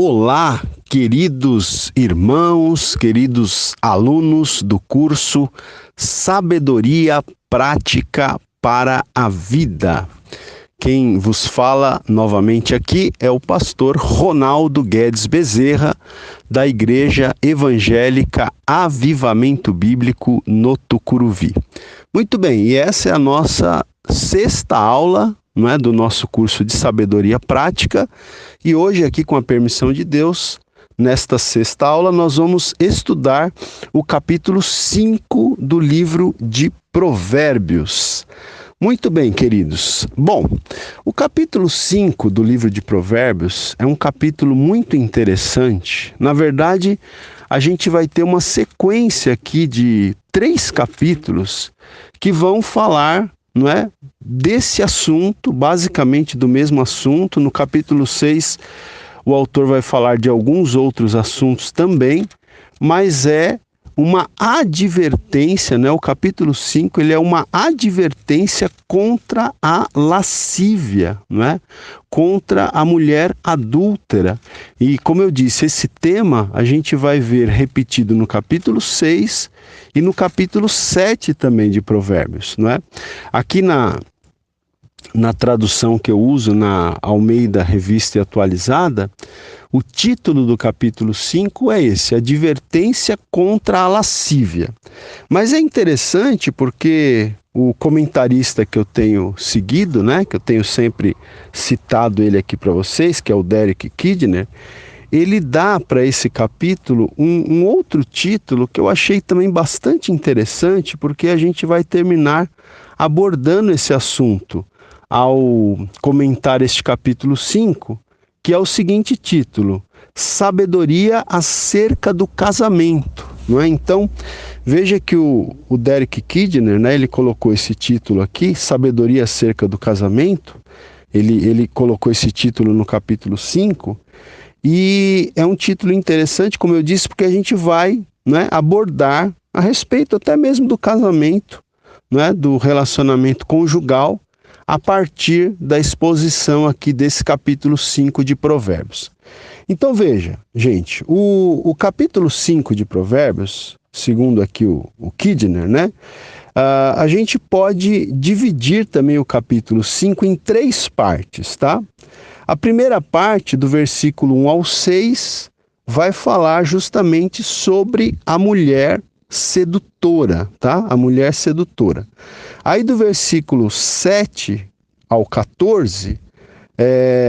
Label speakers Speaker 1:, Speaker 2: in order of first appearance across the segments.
Speaker 1: Olá, queridos irmãos, queridos alunos do curso Sabedoria Prática para a Vida. Quem vos fala novamente aqui é o pastor Ronaldo Guedes Bezerra, da Igreja Evangélica Avivamento Bíblico no Tucuruvi. Muito bem, e essa é a nossa sexta aula, do nosso curso de Sabedoria Prática, e hoje aqui, com a permissão de Deus, nesta sexta aula, nós vamos estudar o capítulo 5 do livro de Provérbios. Muito bem, queridos. Bom, o capítulo 5 do livro de Provérbios é um capítulo muito interessante. Na verdade, a gente vai ter uma sequência aqui de 3 capítulos que vão falar, desse assunto, basicamente do mesmo assunto. No capítulo 6, o autor vai falar de alguns outros assuntos também, mas é uma advertência, O capítulo 5, ele é uma advertência contra a lascívia, Contra a mulher adúltera. E como eu disse, esse tema a gente vai ver repetido no capítulo 6 e no capítulo 7 também de Provérbios, Aqui na tradução que eu uso, na Almeida Revista e Atualizada, o título do capítulo 5 é esse: Advertência contra a lascívia. Mas é interessante porque o comentarista que eu tenho seguido, que eu tenho sempre citado ele aqui para vocês, que é o Derek Kidner, ele dá para esse capítulo um outro título que eu achei também bastante interessante, porque a gente vai terminar abordando esse assunto ao comentar este capítulo 5, que é o seguinte título: Sabedoria acerca do casamento. Então, veja que o Derek Kidner, ele colocou esse título aqui, Sabedoria acerca do casamento. Ele colocou esse título no capítulo 5, e é um título interessante, como eu disse, porque a gente vai abordar a respeito até mesmo do casamento, do relacionamento conjugal, a partir da exposição aqui desse capítulo 5 de Provérbios. Então veja, gente, o capítulo 5 de Provérbios, segundo aqui o Kidner, a gente pode dividir também o capítulo 5 em 3 partes, tá? A primeira parte, do versículo 1 ao 6, vai falar justamente sobre a mulher sedutora, tá? A mulher sedutora. Aí do versículo 7 ao 14,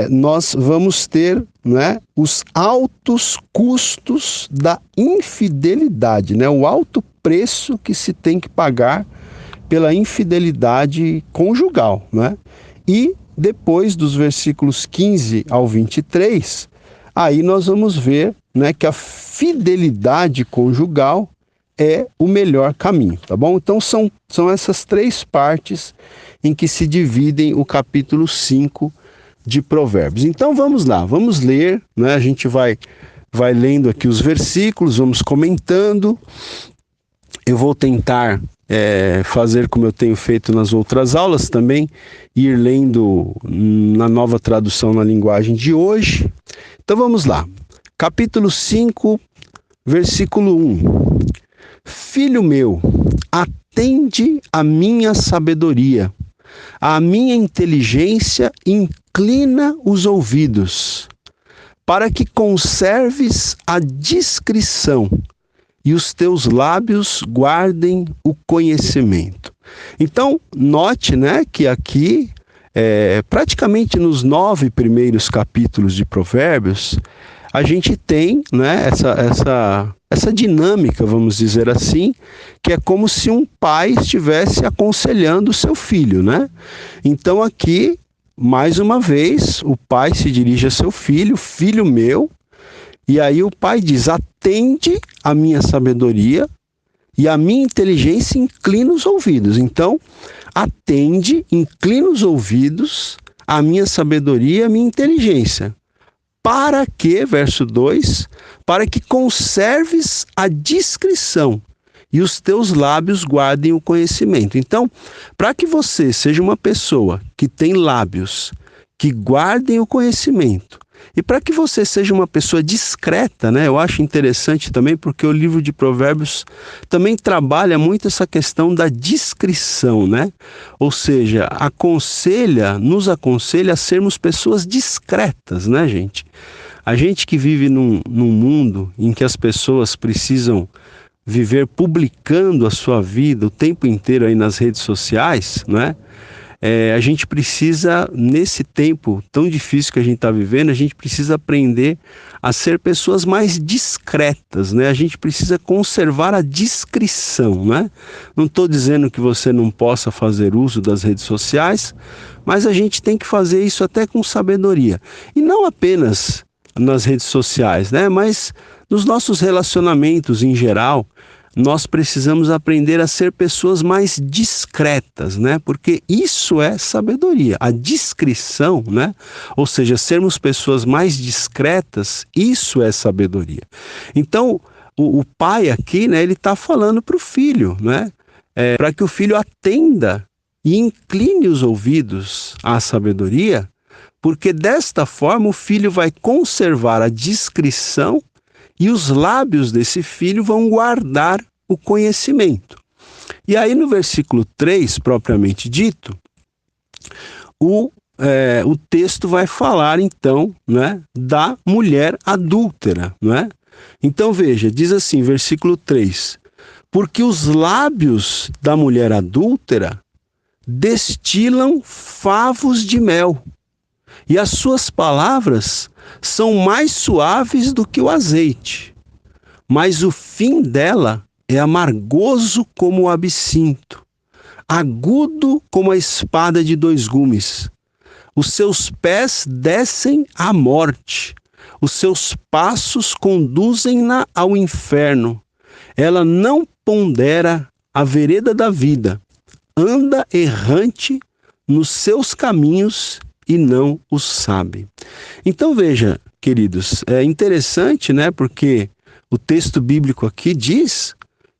Speaker 1: nós vamos ter os altos custos da infidelidade, o alto preço que se tem que pagar pela infidelidade conjugal. E depois dos versículos 15 ao 23, aí nós vamos ver que a fidelidade conjugal é o melhor caminho, tá bom? Então são essas 3 partes em que se dividem o capítulo 5 de Provérbios. Então vamos lá, vamos ler, A gente vai lendo aqui os versículos, vamos comentando. Eu vou tentar fazer como eu tenho feito nas outras aulas também, ir lendo na nova tradução na linguagem de hoje. Então vamos lá, capítulo 5, versículo 1. Filho meu, atende à minha sabedoria, à minha inteligência inclina os ouvidos, para que conserves a discrição e os teus lábios guardem o conhecimento. Então, note, que aqui, praticamente nos 9 primeiros capítulos de Provérbios, a gente tem essa dinâmica, vamos dizer assim, que é como se um pai estivesse aconselhando o seu filho, Então aqui, mais uma vez, o pai se dirige a seu filho: filho meu, e aí o pai diz: atende a minha sabedoria e a minha inteligência inclina os ouvidos. Então, atende, inclina os ouvidos à minha sabedoria e à minha inteligência. Para que, verso 2, para que conserves a discrição e os teus lábios guardem o conhecimento. Então, para que você seja uma pessoa que tem lábios que guardem o conhecimento E para que você seja uma pessoa discreta, né? Eu acho interessante também porque o livro de Provérbios também trabalha muito essa questão da discrição, né? Ou seja, nos aconselha a sermos pessoas discretas, né, gente? A gente que vive num mundo em que as pessoas precisam viver publicando a sua vida o tempo inteiro aí nas redes sociais, né? A gente precisa, nesse tempo tão difícil que a gente está vivendo, a gente precisa aprender a ser pessoas mais discretas, né? A gente precisa conservar a discrição, né? Não estou dizendo que você não possa fazer uso das redes sociais, mas a gente tem que fazer isso até com sabedoria. E não apenas nas redes sociais, né? Mas nos nossos relacionamentos em geral, nós precisamos aprender a ser pessoas mais discretas, né? Porque isso é sabedoria. A discrição, né? Ou seja, sermos pessoas mais discretas, isso é sabedoria. Então, o pai aqui, né? Ele está falando para o filho, né? Para que o filho atenda e incline os ouvidos à sabedoria, porque desta forma o filho vai conservar a discrição e os lábios desse filho vão guardar o conhecimento. E aí no versículo 3, propriamente dito, o texto vai falar então, né, da mulher adúltera, né? Então veja, diz assim, versículo 3, porque os lábios da mulher adúltera destilam favos de mel, e as suas palavras são mais suaves do que o azeite, mas o fim dela é amargoso como o absinto, agudo como a espada de dois gumes. Os seus pés descem à morte, os seus passos conduzem-na ao inferno. Ela não pondera a vereda da vida, anda errante nos seus caminhos e não os sabe. Então veja, queridos, é interessante, né? Porque o texto bíblico aqui diz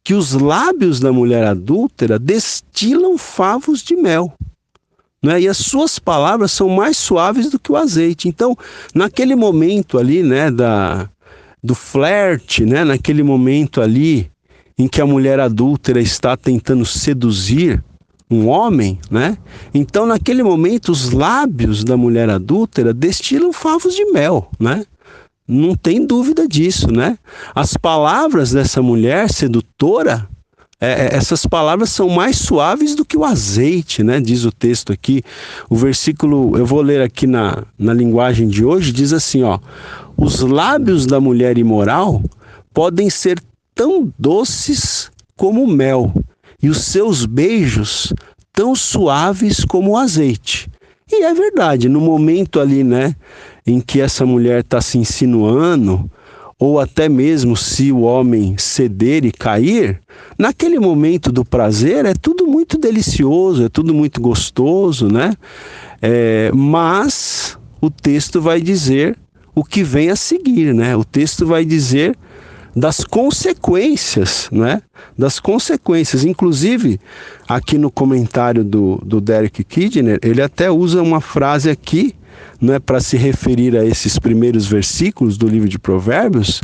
Speaker 1: que os lábios da mulher adúltera destilam favos de mel, né? E as suas palavras são mais suaves do que o azeite. Então, naquele momento ali, né, do flerte, né, naquele momento ali em que a mulher adúltera está tentando seduzir um homem, né? Então, naquele momento, os lábios da mulher adúltera destilam favos de mel, né? Não tem dúvida disso, né? As palavras dessa mulher sedutora, essas palavras são mais suaves do que o azeite, né? Diz o texto aqui. O versículo, eu vou ler aqui na linguagem de hoje, diz assim, ó: os lábios da mulher imoral podem ser tão doces como o mel, e os seus beijos tão suaves como o azeite. E é verdade, no momento ali, né, em que essa mulher está se insinuando, ou até mesmo se o homem ceder e cair, naquele momento do prazer é tudo muito delicioso, é tudo muito gostoso, né? Mas o texto vai dizer o que vem a seguir, né? O texto vai dizer das consequências, né? Das consequências. Inclusive, aqui no comentário do Derek Kidner, ele até usa uma frase aqui, né, para se referir a esses primeiros versículos do livro de Provérbios.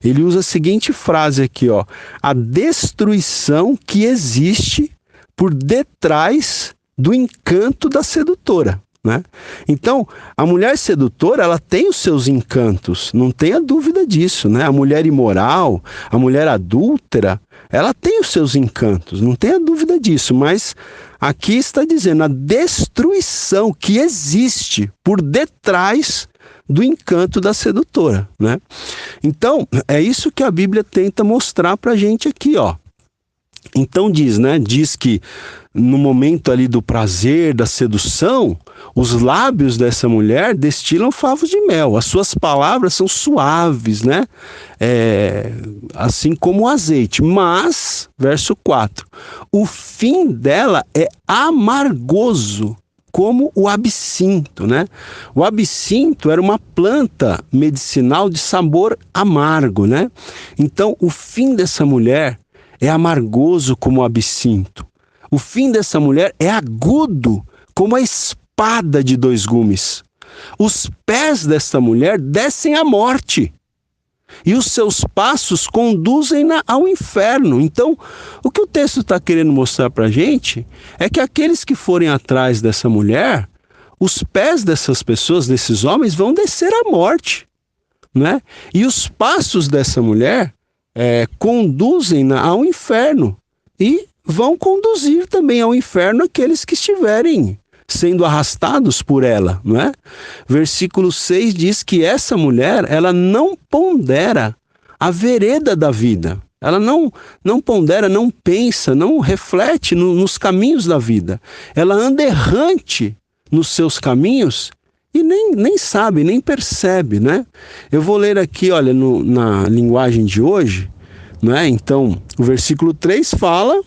Speaker 1: Ele usa a seguinte frase aqui, ó: a destruição que existe por detrás do encanto da sedutora. Né? Então, a mulher sedutora, ela tem os seus encantos, não tenha dúvida disso, né? A mulher imoral, a mulher adúltera, ela tem os seus encantos, não tenha dúvida disso, mas aqui está dizendo a destruição que existe por detrás do encanto da sedutora, né? Então, é isso que a Bíblia tenta mostrar pra gente aqui, ó. Então diz, né? Diz que no momento ali do prazer, da sedução, os lábios dessa mulher destilam favos de mel. As suas palavras são suaves, né? Assim como o azeite. Mas, verso 4, o fim dela é amargoso, como o absinto, né? O absinto era uma planta medicinal de sabor amargo, né? Então, o fim dessa mulher é amargoso como o absinto. O fim dessa mulher é agudo como a espada de dois gumes. os pés desta mulher descem à morte, e os seus passos conduzem-na ao inferno. Então, o que o texto está querendo mostrar para a gente é que aqueles que forem atrás dessa mulher, os pés dessas pessoas, desses homens, vão descer à morte, né? E os passos dessa mulher conduzem-na ao inferno, e vão conduzir também ao inferno aqueles que estiverem sendo arrastados por ela, não é? Versículo 6 diz que essa mulher, ela não pondera a vereda da vida. Ela não pondera, não pensa, não reflete nos caminhos da vida. Ela anda errante nos seus caminhos e nem sabe, nem percebe, né? Eu vou ler aqui, olha, na linguagem de hoje, né? Então, o versículo 3 fala,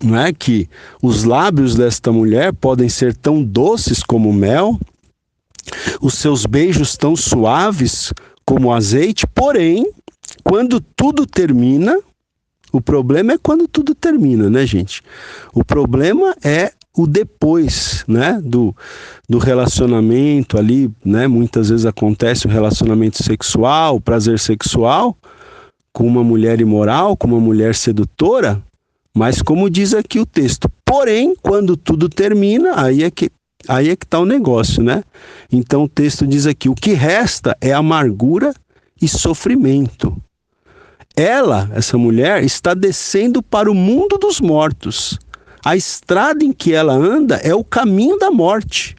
Speaker 1: não é, que os lábios desta mulher podem ser tão doces como mel, os seus beijos tão suaves como azeite, porém, quando tudo termina, o problema é quando tudo termina, né, gente? O problema é o depois, né, do relacionamento ali, né? Muitas vezes acontece o relacionamento sexual, o prazer sexual, com uma mulher imoral, com uma mulher sedutora. Mas como diz aqui o texto, porém, quando tudo termina, aí é que está o negócio, né? Então o texto diz aqui, o que resta é amargura e sofrimento. Ela, essa mulher, está descendo para o mundo dos mortos. A estrada em que ela anda é o caminho da morte.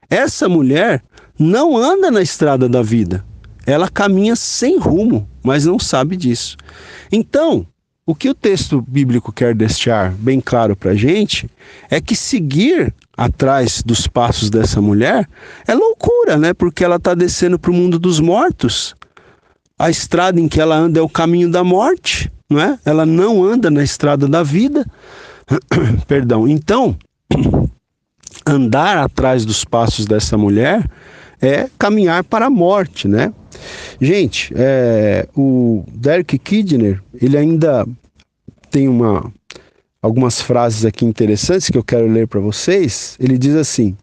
Speaker 1: Essa mulher não anda na estrada da vida. Ela caminha sem rumo, mas não sabe disso. Então, o que o texto bíblico quer deixar bem claro para a gente é que seguir atrás dos passos dessa mulher é loucura, né? Porque ela está descendo para o mundo dos mortos. A estrada em que ela anda é o caminho da morte, não é? Ela não anda na estrada da vida. Perdão. Então, andar atrás dos passos dessa mulher é caminhar para a morte, né? Gente, o Derek Kidner, ele ainda tem algumas frases aqui interessantes que eu quero ler para vocês. Ele diz assim,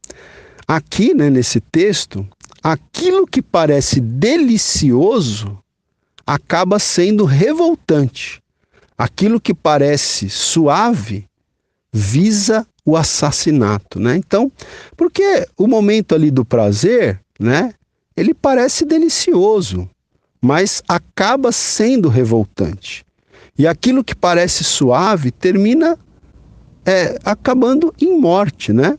Speaker 1: aqui, né, nesse texto, aquilo que parece delicioso acaba sendo revoltante. Aquilo que parece suave visa o assassinato, né? Então, porque o momento ali do prazer, né, ele parece delicioso, mas acaba sendo revoltante. E aquilo que parece suave termina acabando em morte, né?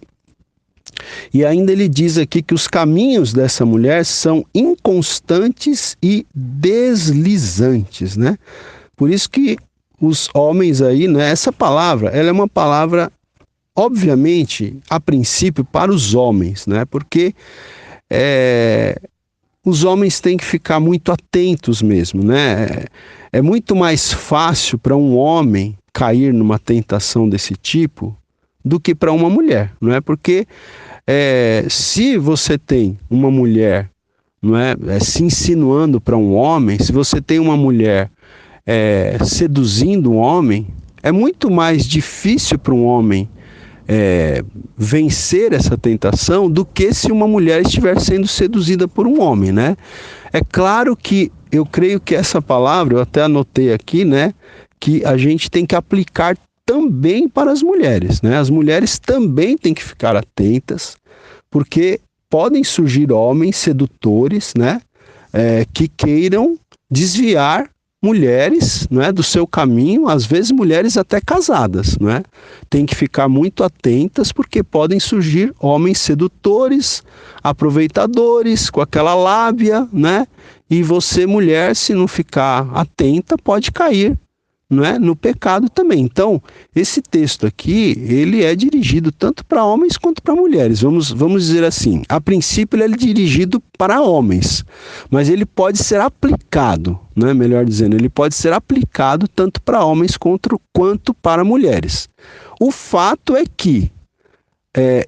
Speaker 1: E ainda ele diz aqui que os caminhos dessa mulher são inconstantes e deslizantes, né? Por isso que os homens aí, né, essa palavra, ela é uma palavra, obviamente, a princípio, para os homens, né? Porque os homens têm que ficar muito atentos mesmo, né? É muito mais fácil para um homem cair numa tentação desse tipo do que para uma mulher, não é? Porque se você tem uma mulher, não é, se insinuando para um homem, se você tem uma mulher seduzindo um homem, é muito mais difícil para um homem vencer essa tentação do que se uma mulher estiver sendo seduzida por um homem, né? É claro que eu creio que essa palavra, eu até anotei aqui, né, que a gente tem que aplicar também para as mulheres, né? As mulheres também têm que ficar atentas, porque podem surgir homens sedutores, né, que queiram desviar mulheres, né, do seu caminho, às vezes mulheres até casadas, né? Tem que ficar muito atentas, porque podem surgir homens sedutores, aproveitadores, com aquela lábia, né? E você, mulher, se não ficar atenta, pode cair, né, no pecado também. Então, esse texto aqui, ele é dirigido tanto para homens quanto para mulheres. Vamos dizer assim, a princípio ele é dirigido para homens, mas ele pode ser aplicado, né, melhor dizendo, ele pode ser aplicado tanto para homens quanto para mulheres. O fato é que,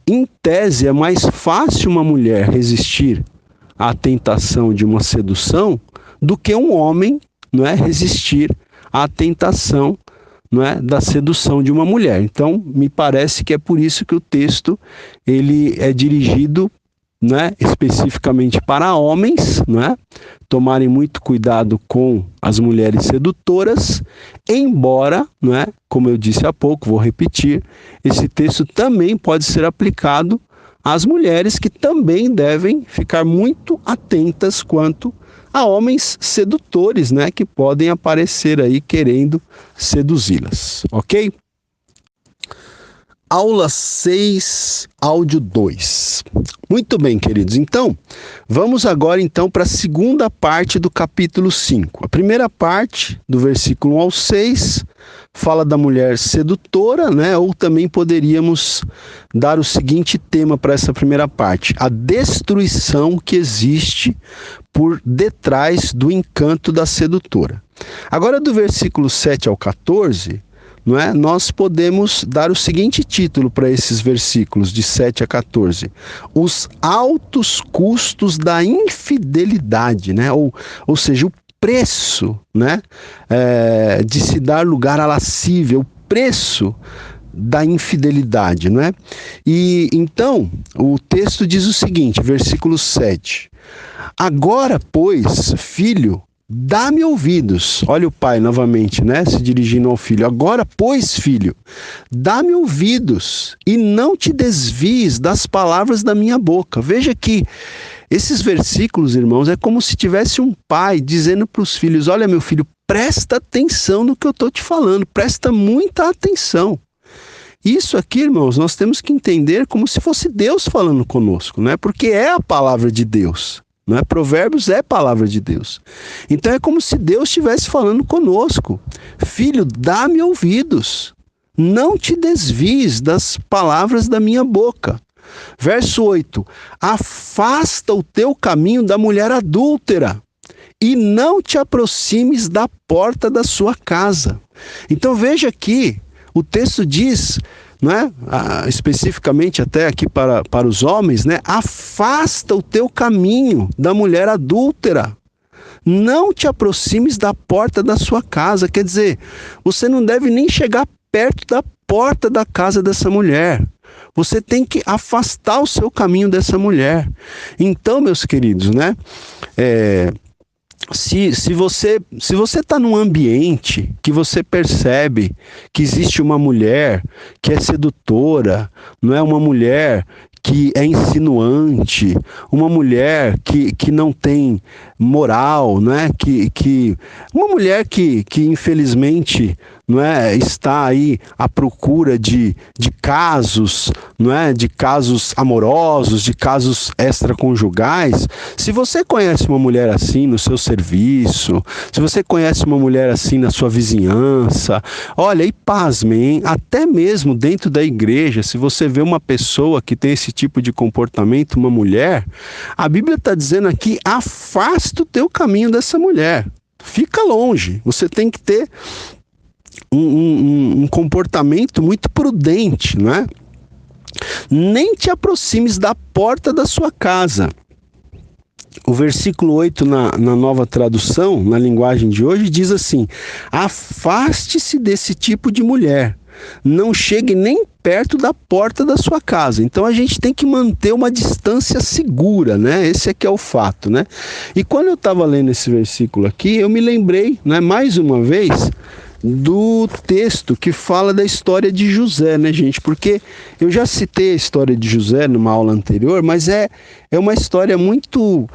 Speaker 1: em tese, é mais fácil uma mulher resistir à tentação de uma sedução do que um homem, não é, resistir à tentação, não é, da sedução de uma mulher. Então, me parece que é por isso que o texto ele é dirigido né, especificamente para homens, né, tomarem muito cuidado com as mulheres sedutoras, embora, né, como eu disse há pouco, vou repetir, esse texto também pode ser aplicado às mulheres que também devem ficar muito atentas quanto a homens sedutores, né, que podem aparecer aí querendo seduzi-las, ok? Aula 6, áudio 2. Muito bem, queridos. Então, vamos agora então para a segunda parte do capítulo 5. A primeira parte, do versículo 1 ao 6, fala da mulher sedutora, né? Ou também poderíamos dar o seguinte tema para essa primeira parte: a destruição que existe por detrás do encanto da sedutora. Agora, do versículo 7 ao 14... não é? Nós podemos dar o seguinte título para esses versículos de 7 a 14: os altos custos da infidelidade, né? Ou seja, o preço, né? De se dar lugar à lascívia, o preço da infidelidade, não é? E então o texto diz o seguinte, versículo 7: agora, pois, filho, dá-me ouvidos. Olha o pai novamente, né? Se dirigindo ao filho. Agora, pois, filho, dá-me ouvidos e não te desvies das palavras da minha boca. Veja que esses versículos, irmãos, é como se tivesse um pai dizendo para os filhos: olha, meu filho, presta atenção no que eu estou te falando. Presta muita atenção. Isso aqui, irmãos, nós temos que entender como se fosse Deus falando conosco, né? Porque é a palavra de Deus. Não é? Provérbios é palavra de Deus. Então é como se Deus estivesse falando conosco: filho, dá-me ouvidos, não te desvies das palavras da minha boca. Verso 8: afasta o teu caminho da mulher adúltera e não te aproximes da porta da sua casa. Então veja aqui, o texto diz, né, especificamente até aqui para os homens, né, afasta o teu caminho da mulher adúltera, não te aproximes da porta da sua casa. Quer dizer, você não deve nem chegar perto da porta da casa dessa mulher. Você tem que afastar o seu caminho dessa mulher. Então, meus queridos, né, se você está num ambiente que você percebe que existe uma mulher que é sedutora, não é, uma mulher que é insinuante, uma mulher que não tem moral, né? Uma mulher que infelizmente, não é, está aí à procura de casos, não é, de casos amorosos, de casos extraconjugais. Se você conhece uma mulher assim no seu serviço, se você conhece uma mulher assim na sua vizinhança, olha, e pasmem, hein? Até mesmo dentro da igreja, se você vê uma pessoa que tem esse tipo de comportamento, uma mulher, a Bíblia está dizendo aqui: afasta o teu caminho dessa mulher, fica longe. Você tem que ter um comportamento muito prudente, não é? Nem te aproximes da porta da sua casa. O versículo 8 na nova tradução, na linguagem de hoje, diz assim: afaste-se desse tipo de mulher, não chegue nem perto da porta da sua casa. Então a gente tem que manter uma distância segura, né? Esse aqui é o fato, né? E quando eu estava lendo esse versículo aqui, eu me lembrei, né, mais uma vez, do texto que fala da história de José, né, gente? Porque eu já citei a história de José numa aula anterior, mas é uma história muito,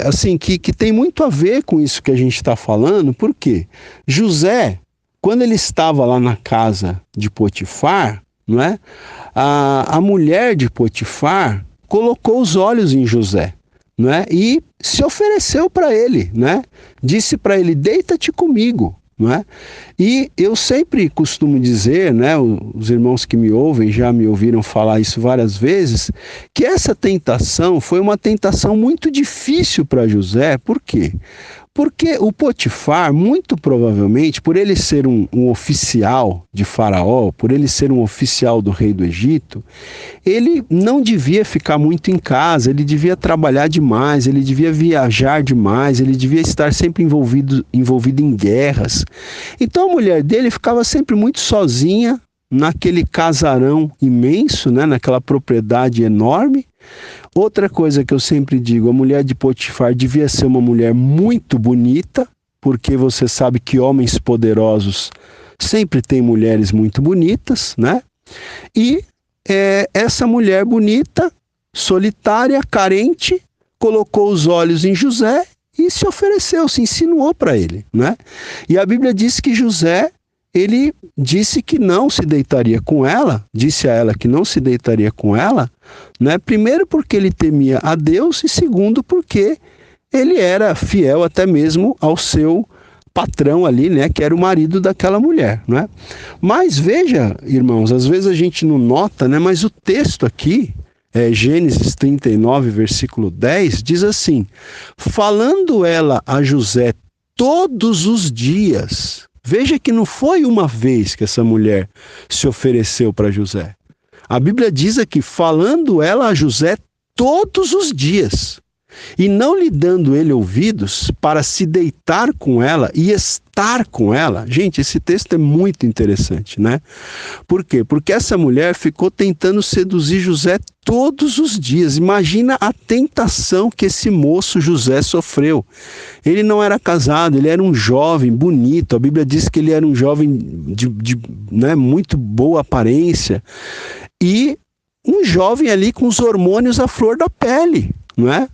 Speaker 1: assim, que tem muito a ver com isso que a gente está falando. Por quê? José, quando ele estava lá na casa de Potifar, não é? A mulher de Potifar colocou os olhos em José, não é? E se ofereceu para ele, né? Disse para ele: deita-te comigo. Não é? E eu sempre costumo dizer, né, os irmãos que me ouvem já me ouviram falar isso várias vezes, que essa tentação foi uma tentação muito difícil para José. Por quê? Porque o Potifar, muito provavelmente, por ele ser um oficial de Faraó, por ele ser um oficial do rei do Egito, ele não devia ficar muito em casa, ele devia trabalhar demais, ele devia viajar demais, ele devia estar sempre envolvido em guerras. Então a mulher dele ficava sempre muito sozinha, naquele casarão imenso, né, naquela propriedade enorme, Outra coisa que eu sempre digo, a mulher de Potifar devia ser uma mulher muito bonita, porque você sabe que homens poderosos sempre têm mulheres muito bonitas, né? E essa mulher bonita, solitária, carente, colocou os olhos em José e se ofereceu, se insinuou para ele, né? E a Bíblia diz que José, ele disse que não se deitaria com ela, disse a ela que não se deitaria com ela, né? Primeiro porque ele temia a Deus e segundo porque ele era fiel até mesmo ao seu patrão ali, né, que era o marido daquela mulher, né? Mas veja, irmãos, às vezes a gente não nota, né, mas o texto aqui, Gênesis 39, versículo 10, diz assim: falando ela a José todos os dias. Veja que não foi uma vez que essa mulher se ofereceu para José. A Bíblia diz aqui, falando ela a José todos os dias, e não lhe dando ele ouvidos para se deitar com ela e estar com ela. Gente, esse texto é muito interessante, né? Por quê? Porque essa mulher ficou tentando seduzir José todos os dias. Imagina a tentação que esse moço José sofreu. Ele não era casado, ele era um jovem bonito. A Bíblia diz que ele era um jovem de muito boa aparência. E um jovem ali com os hormônios à flor da pele, não é?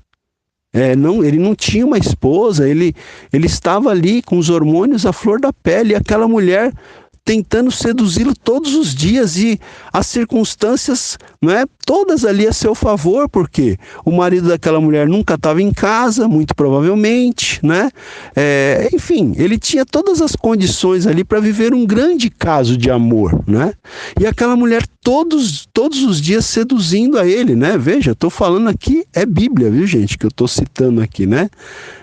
Speaker 1: Ele não tinha uma esposa, ele estava ali com os hormônios à flor da pele, e aquela mulher tentando seduzi-lo todos os dias, e as circunstâncias, todas ali a seu favor, porque o marido daquela mulher nunca estava em casa, muito provavelmente, enfim, ele tinha todas as condições ali para viver um grande caso de amor, e aquela mulher todos os dias seduzindo a ele, Veja, eu estou falando aqui, é Bíblia, viu, gente, que eu estou citando aqui,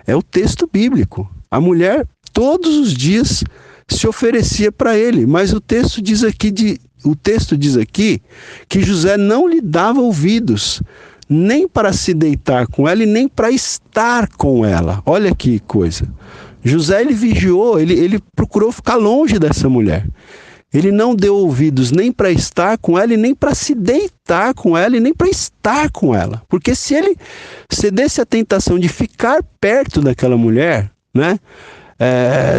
Speaker 1: É o texto bíblico. A mulher todos os dias se oferecia para ele, mas o texto diz aqui que José não lhe dava ouvidos, nem para se deitar com ela e nem para estar com ela. Olha que coisa. José, ele vigiou, ele procurou ficar longe dessa mulher. Ele não deu ouvidos nem para estar com ela e nem para se deitar com ela e nem para estar com ela. Porque se ele cedesse à tentação de ficar perto daquela mulher,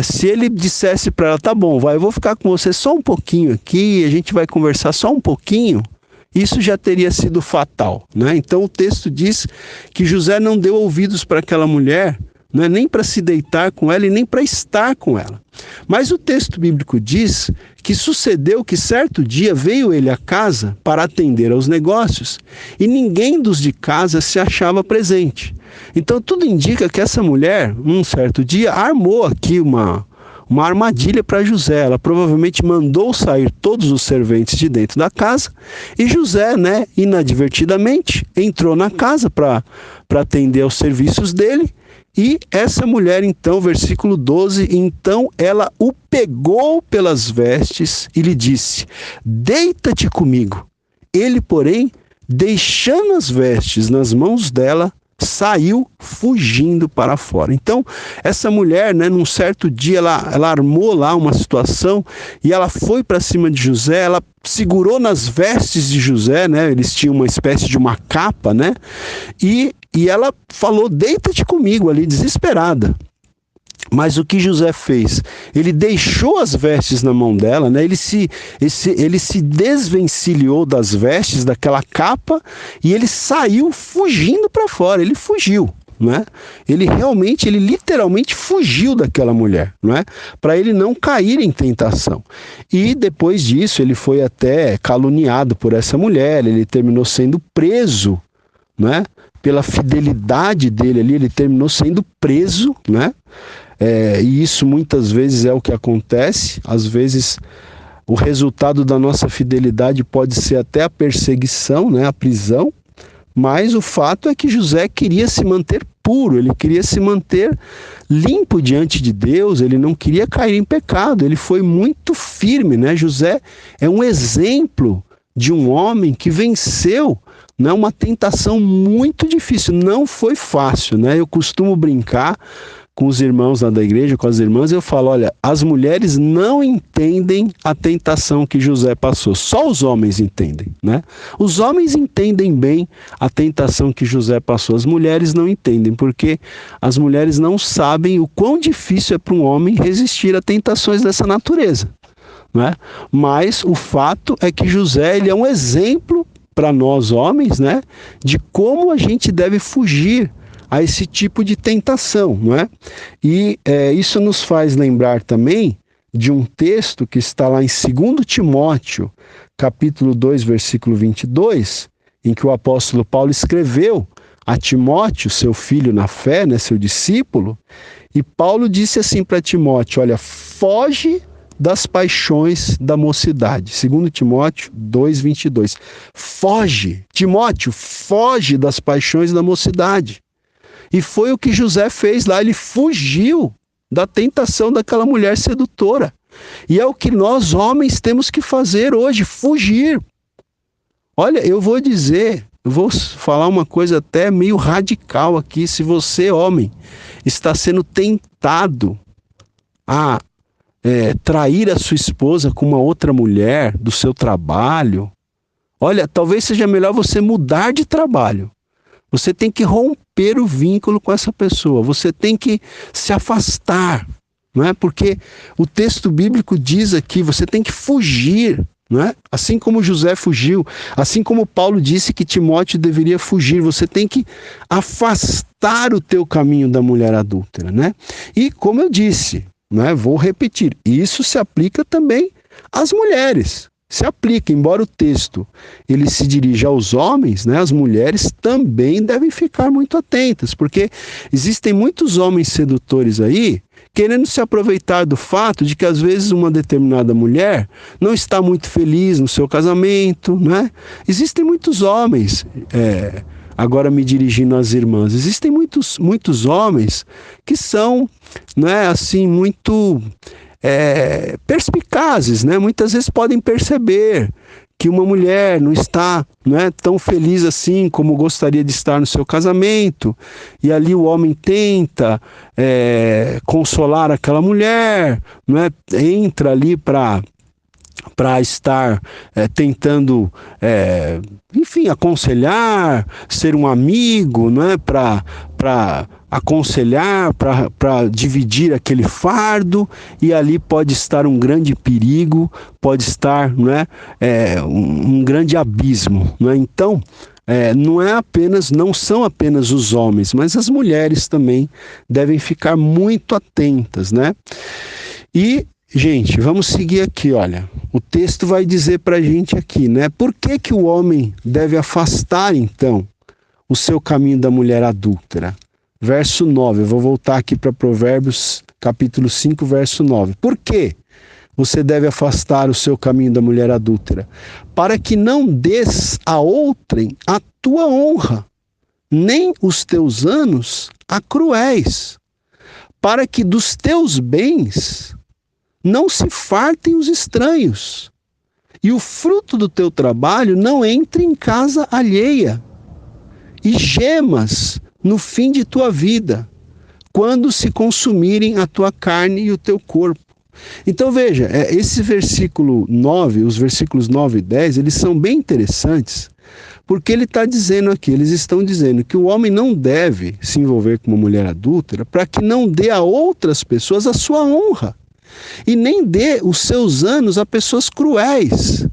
Speaker 1: se ele dissesse para ela, tá bom, eu vou ficar com você só um pouquinho aqui, a gente vai conversar só um pouquinho, isso já teria sido fatal, Então o texto diz que José não deu ouvidos para aquela mulher, nem para se deitar com ela e nem para estar com ela. Mas o texto bíblico diz que sucedeu que certo dia veio ele à casa para atender aos negócios e ninguém dos de casa se achava presente. Então tudo indica que essa mulher, um certo dia, armou aqui uma armadilha para José. Ela provavelmente mandou sair todos os serventes de dentro da casa e José, inadvertidamente, entrou na casa para atender aos serviços dele. E essa mulher, então, versículo 12, então ela o pegou pelas vestes e lhe disse, deita-te comigo. Ele, porém, deixando as vestes nas mãos dela, saiu fugindo para fora. Então, essa mulher, num certo dia, ela armou lá uma situação e ela foi para cima de José, ela segurou nas vestes de José, eles tinham uma espécie de uma capa, e ela falou, deita-te comigo ali, desesperada. Mas o que José fez? Ele deixou as vestes na mão dela, ele se desvencilhou das vestes, daquela capa, e ele saiu fugindo para fora, ele fugiu. Ele literalmente fugiu daquela mulher, para ele não cair em tentação. E depois disso ele foi até caluniado por essa mulher, ele terminou sendo preso, pela fidelidade dele ali, ele terminou sendo preso, e isso muitas vezes é o que acontece. Às vezes o resultado da nossa fidelidade pode ser até a perseguição, a prisão. Mas o fato é que José queria se manter puro, ele queria se manter limpo diante de Deus, ele não queria cair em pecado, ele foi muito firme, José é um exemplo de um homem que venceu, uma tentação muito difícil, não foi fácil, Eu costumo brincar, com os irmãos lá da igreja, com as irmãs, eu falo, olha, as mulheres não entendem a tentação que José passou, só os homens entendem, né? Os homens entendem bem a tentação que José passou, as mulheres não entendem, porque as mulheres não sabem o quão difícil é para um homem resistir a tentações dessa natureza, né? Mas o fato é que José, ele é um exemplo para nós homens, né, de como a gente deve fugir a esse tipo de tentação, não é? E isso nos faz lembrar também de um texto que está lá em 2 Timóteo, capítulo 2, versículo 22, em que o apóstolo Paulo escreveu a Timóteo, seu filho na fé, né, seu discípulo, e Paulo disse assim para Timóteo, olha, foge das paixões da mocidade. 2 Timóteo 2, 22. Foge, Timóteo, foge das paixões da mocidade. E foi o que José fez lá, ele fugiu da tentação daquela mulher sedutora. E é o que nós homens temos que fazer hoje, fugir. Olha, eu vou falar uma coisa até meio radical aqui, se você, homem, está sendo tentado a trair a sua esposa com uma outra mulher do seu trabalho, olha, talvez seja melhor você mudar de trabalho. Você tem que romper o vínculo com essa pessoa, você tem que se afastar, não é? Porque o texto bíblico diz aqui, você tem que fugir, não é? Assim como José fugiu, assim como Paulo disse que Timóteo deveria fugir, você tem que afastar o teu caminho da mulher adúltera, né? E como eu disse, né, vou repetir, isso se aplica também às mulheres. Se aplica, embora o texto ele se dirija aos homens, né, as mulheres também devem ficar muito atentas, porque existem muitos homens sedutores aí querendo se aproveitar do fato de que às vezes uma determinada mulher não está muito feliz no seu casamento, né? Existem muitos homens, agora me dirigindo às irmãs, existem muitos homens que são, né, assim, muito perspicazes, né? Muitas vezes podem perceber que uma mulher não está, né, tão feliz assim como gostaria de estar no seu casamento, e ali o homem tenta consolar aquela mulher, né? Entra ali para estar tentando, enfim, aconselhar, ser um amigo, né? Para aconselhar, para dividir aquele fardo, e ali pode estar um grande perigo, pode estar, né, um grande abismo, né? Então, não são apenas os homens, mas as mulheres também devem ficar muito atentas, né? E gente, vamos seguir aqui, olha, o texto vai dizer para a gente aqui, né? Por que o homem deve afastar, então, o seu caminho da mulher adúltera? Verso 9, eu vou voltar aqui para Provérbios, capítulo 5, verso 9. Por que você deve afastar o seu caminho da mulher adúltera? Para que não des a outrem a tua honra, nem os teus anos a cruéis, para que dos teus bens não se fartem os estranhos, e o fruto do teu trabalho não entre em casa alheia, e gemas no fim de tua vida, quando se consumirem a tua carne e o teu corpo. Então veja, esse versículo 9, os versículos 9 e 10, eles são bem interessantes, porque ele está dizendo aqui, eles estão dizendo que o homem não deve se envolver com uma mulher adúltera para que não dê a outras pessoas a sua honra, e nem dê os seus anos a pessoas cruéis,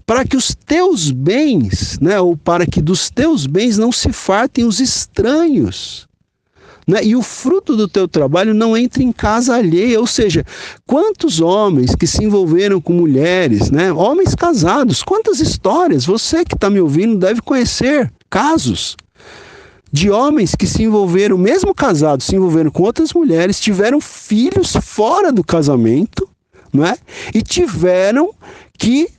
Speaker 1: para que os teus bens, né, ou para que dos teus bens não se fartem os estranhos, né, e o fruto do teu trabalho não entre em casa alheia. Ou seja, quantos homens que se envolveram com mulheres, né, homens casados, quantas histórias você que está me ouvindo deve conhecer, casos de homens que se envolveram, mesmo casados, se envolveram com outras mulheres, tiveram filhos fora do casamento, não é? E tiveram que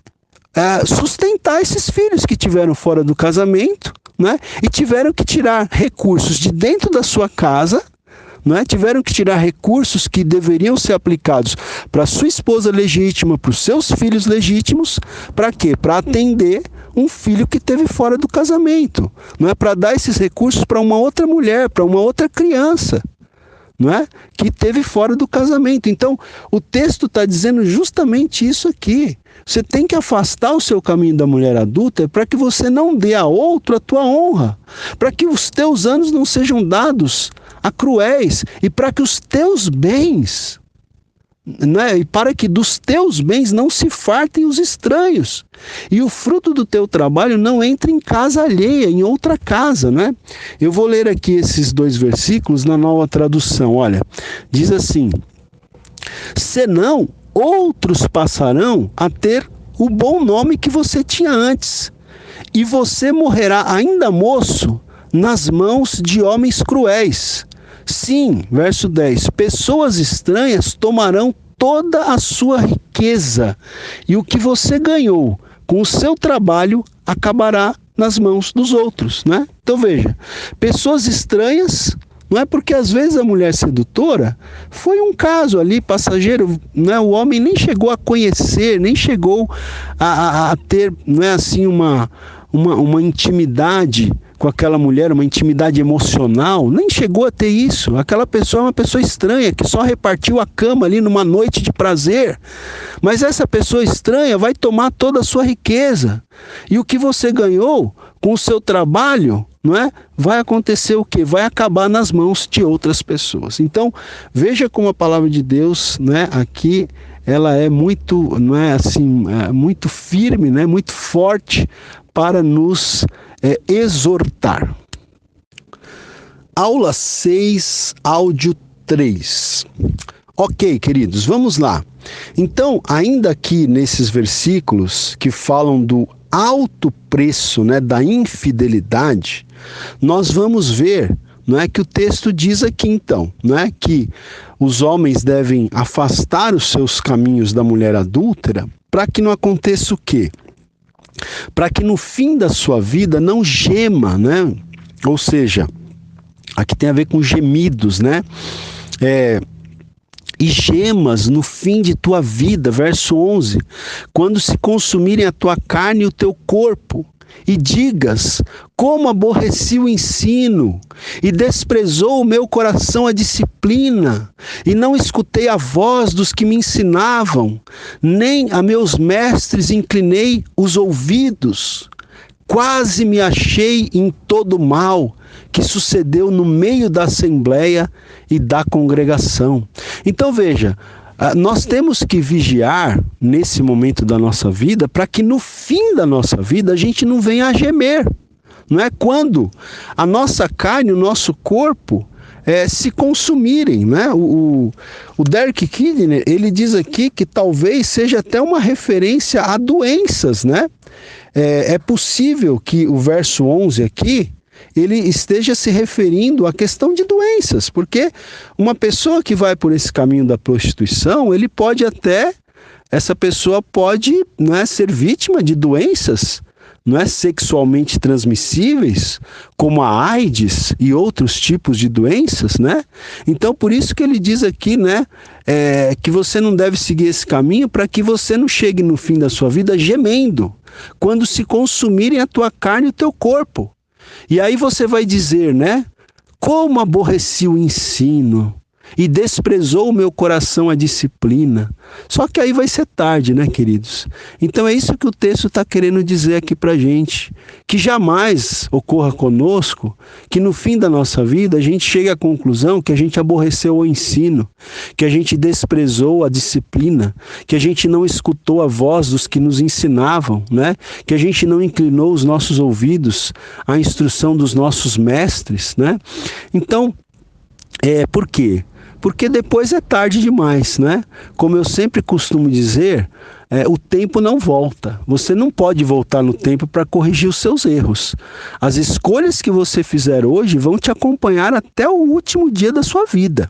Speaker 1: sustentar esses filhos que tiveram fora do casamento, né? E tiveram que tirar recursos de dentro da sua casa, né? Tiveram que tirar recursos que deveriam ser aplicados para sua esposa legítima, para os seus filhos legítimos, para quê? Para atender um filho que teve fora do casamento, não é? Para dar esses recursos para uma outra mulher, para uma outra criança, não é? Que teve fora do casamento. Então, o texto está dizendo justamente isso aqui. Você tem que afastar o seu caminho da mulher adulta para que você não dê a outro a tua honra, para que os teus anos não sejam dados a cruéis e para que os teus bens, né, e para que dos teus bens não se fartem os estranhos e o fruto do teu trabalho não entre em casa alheia, em outra casa, né? Eu vou ler aqui esses 2 versículos na Nova Tradução. Olha, diz assim: senão outros passarão a ter o bom nome que você tinha antes, e você morrerá ainda moço nas mãos de homens cruéis. Sim, verso 10, pessoas estranhas tomarão toda a sua riqueza, e o que você ganhou com o seu trabalho acabará nas mãos dos outros, né? Então veja, pessoas estranhas, não é? Porque às vezes a mulher sedutora foi um caso ali passageiro, né? O homem nem chegou a conhecer, nem chegou a ter, não é assim, uma intimidade com aquela mulher, uma intimidade emocional, nem chegou a ter isso. Aquela pessoa é uma pessoa estranha, que só repartiu a cama ali numa noite de prazer. Mas essa pessoa estranha vai tomar toda a sua riqueza. E o que você ganhou com o seu trabalho, não é? Vai acontecer o quê? Vai acabar nas mãos de outras pessoas. Então, veja como a palavra de Deus, né, aqui, ela é muito, não é assim, muito firme, né, muito forte para nos exortar. Aula 6, áudio 3. Ok, queridos, vamos lá. Então, ainda aqui nesses versículos que falam do alto preço, né, da infidelidade, nós vamos ver, não é, que o texto diz aqui então, não é, que os homens devem afastar os seus caminhos da mulher adúltera para que não aconteça o quê? Para que no fim da sua vida não gema, né? Ou seja, aqui tem a ver com gemidos, né? E gemas no fim de tua vida, verso 11, quando se consumirem a tua carne e o teu corpo, e digas, como aborreci o ensino, e desprezou o meu coração a disciplina, e não escutei a voz dos que me ensinavam, nem a meus mestres inclinei os ouvidos. Quase me achei em todo mal que sucedeu no meio da assembleia e da congregação. Então veja, nós temos que vigiar nesse momento da nossa vida para que no fim da nossa vida a gente não venha a gemer. Não é? Quando a nossa carne, o nosso corpo se consumirem, né? O Derek Kidner, ele diz aqui que talvez seja até uma referência a doenças, né? É possível que o verso 11 aqui, ele esteja se referindo à questão de doenças, porque uma pessoa que vai por esse caminho da prostituição, essa pessoa pode, não é, ser vítima de doenças, não é, sexualmente transmissíveis, como a AIDS e outros tipos de doenças, né? Então, por isso que ele diz aqui, né, que você não deve seguir esse caminho para que você não chegue no fim da sua vida gemendo, quando se consumirem a tua carne e o teu corpo. E aí você vai dizer, né, como aborreci o ensino e desprezou o meu coração a disciplina. Só que aí vai ser tarde, né, queridos? Então é isso que o texto está querendo dizer aqui pra gente, que jamais ocorra conosco que no fim da nossa vida a gente chegue à conclusão que a gente aborreceu o ensino, que a gente desprezou a disciplina, que a gente não escutou a voz dos que nos ensinavam, né? Que a gente não inclinou os nossos ouvidos à instrução dos nossos mestres, né? Então, por quê? Porque depois é tarde demais, né? Como eu sempre costumo dizer, o tempo não volta. Você não pode voltar no tempo para corrigir os seus erros. As escolhas que você fizer hoje vão te acompanhar até o último dia da sua vida.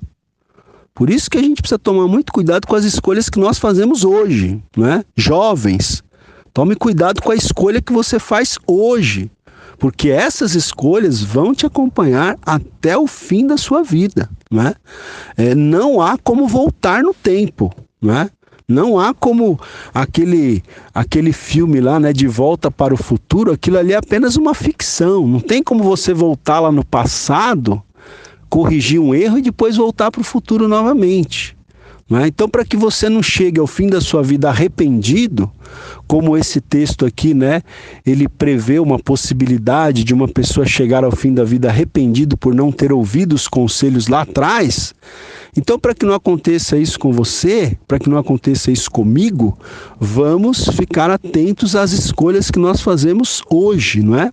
Speaker 1: Por isso que a gente precisa tomar muito cuidado com as escolhas que nós fazemos hoje, né? Jovens, tome cuidado com a escolha que você faz hoje, porque essas escolhas vão te acompanhar até o fim da sua vida, né? Não há como voltar no tempo, né? Não há como aquele filme lá, né, De Volta para o Futuro, aquilo ali é apenas uma ficção. Não tem como você voltar lá no passado corrigir um erro e depois voltar para o futuro novamente. Né? Então, para que você não chegue ao fim da sua vida arrependido, como esse texto aqui, né, ele prevê uma possibilidade de uma pessoa chegar ao fim da vida arrependido por não ter ouvido os conselhos lá atrás. Então, para que não aconteça isso com você, para que não aconteça isso comigo, vamos ficar atentos às escolhas que nós fazemos hoje, não é?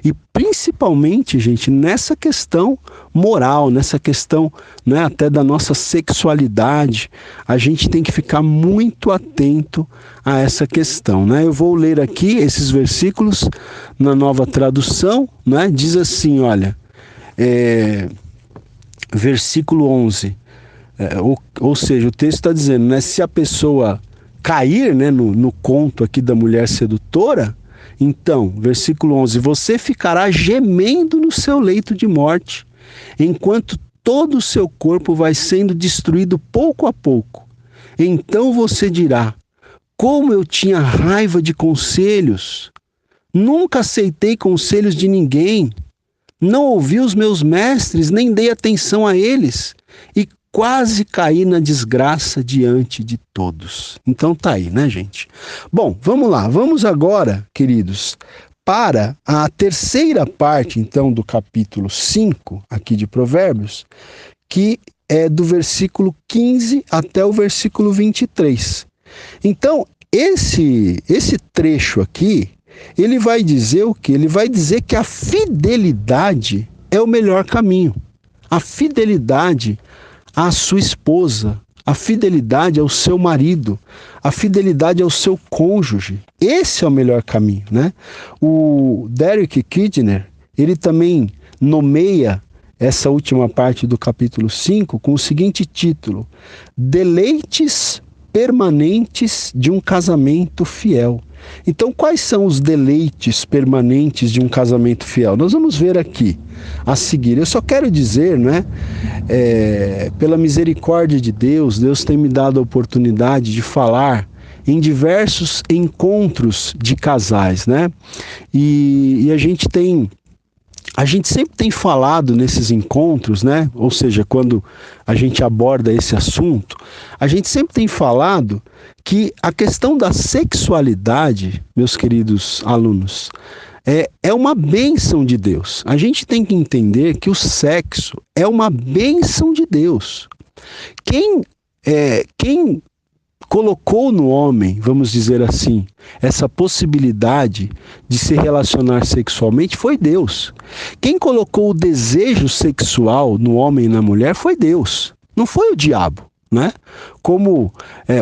Speaker 1: E principalmente, gente, nessa questão moral, nessa questão, né, até da nossa sexualidade, a gente tem que ficar muito atento a essa questão, né? Eu vou ler aqui esses versículos na Nova Tradução, né? Diz assim, olha, versículo 11, ou seja, o texto está dizendo, né, se a pessoa cair, né, no conto aqui da mulher sedutora, então, versículo 11, você ficará gemendo no seu leito de morte, enquanto todo o seu corpo vai sendo destruído pouco a pouco. Então você dirá, como eu tinha raiva de conselhos, nunca aceitei conselhos de ninguém, não ouvi os meus mestres, nem dei atenção a eles, e quase caí na desgraça diante de todos. Então tá aí, né, gente? Bom, vamos lá. Vamos agora, queridos, para a terceira parte, então, do capítulo 5, aqui de Provérbios, que é do versículo 15 até o versículo 23. Então, esse trecho aqui, ele vai dizer o quê? Ele vai dizer que a fidelidade é o melhor caminho. A fidelidade à sua esposa, a fidelidade ao seu marido, a fidelidade ao seu cônjuge. Esse é o melhor caminho, né? O Derek Kidner, ele também nomeia essa última parte do capítulo 5 com o seguinte título: Deleites permanentes de um casamento fiel. Então, quais são os deleites permanentes de um casamento fiel? Nós vamos ver aqui a seguir. Eu só quero dizer, né, pela misericórdia de Deus, Deus tem me dado a oportunidade de falar em diversos encontros de casais, né? E a gente sempre tem falado nesses encontros, né? Ou seja, quando a gente aborda esse assunto, a gente sempre tem falado que a questão da sexualidade, meus queridos alunos, é uma bênção de Deus. A gente tem que entender que o sexo é uma bênção de Deus. Quem colocou no homem, vamos dizer assim, essa possibilidade de se relacionar sexualmente foi Deus. Quem colocou o desejo sexual no homem e na mulher foi Deus, não foi o diabo, né? Como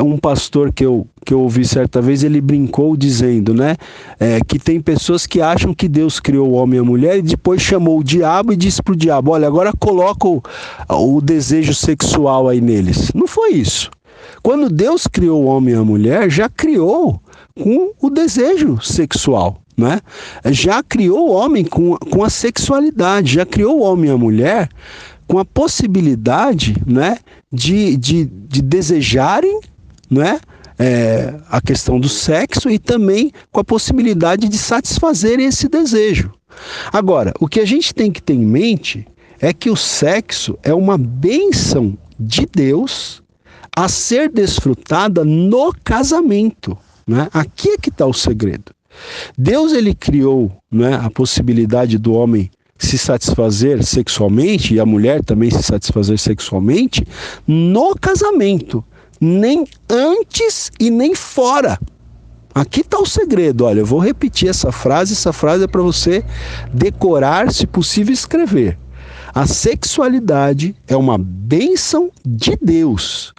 Speaker 1: um pastor que eu ouvi certa vez, ele brincou dizendo, né, que tem pessoas que acham que Deus criou o homem e a mulher e depois chamou o diabo e disse para o diabo, olha, agora coloca o desejo sexual aí neles. Não foi isso. Quando Deus criou o homem e a mulher, já criou com o desejo sexual, né? Já criou o homem com a sexualidade, já criou o homem e a mulher com a possibilidade, né, de desejarem, né, a questão do sexo e também com a possibilidade de satisfazerem esse desejo. Agora, o que a gente tem que ter em mente é que o sexo é uma bênção de Deus a ser desfrutada no casamento, né? Aqui é que está o segredo. Deus, ele criou, né, a possibilidade do homem se satisfazer sexualmente e a mulher também se satisfazer sexualmente no casamento, nem antes e nem fora. Aqui está o segredo. Olha, eu vou repetir essa frase é para você decorar, se possível escrever. A sexualidade é uma bênção de Deus,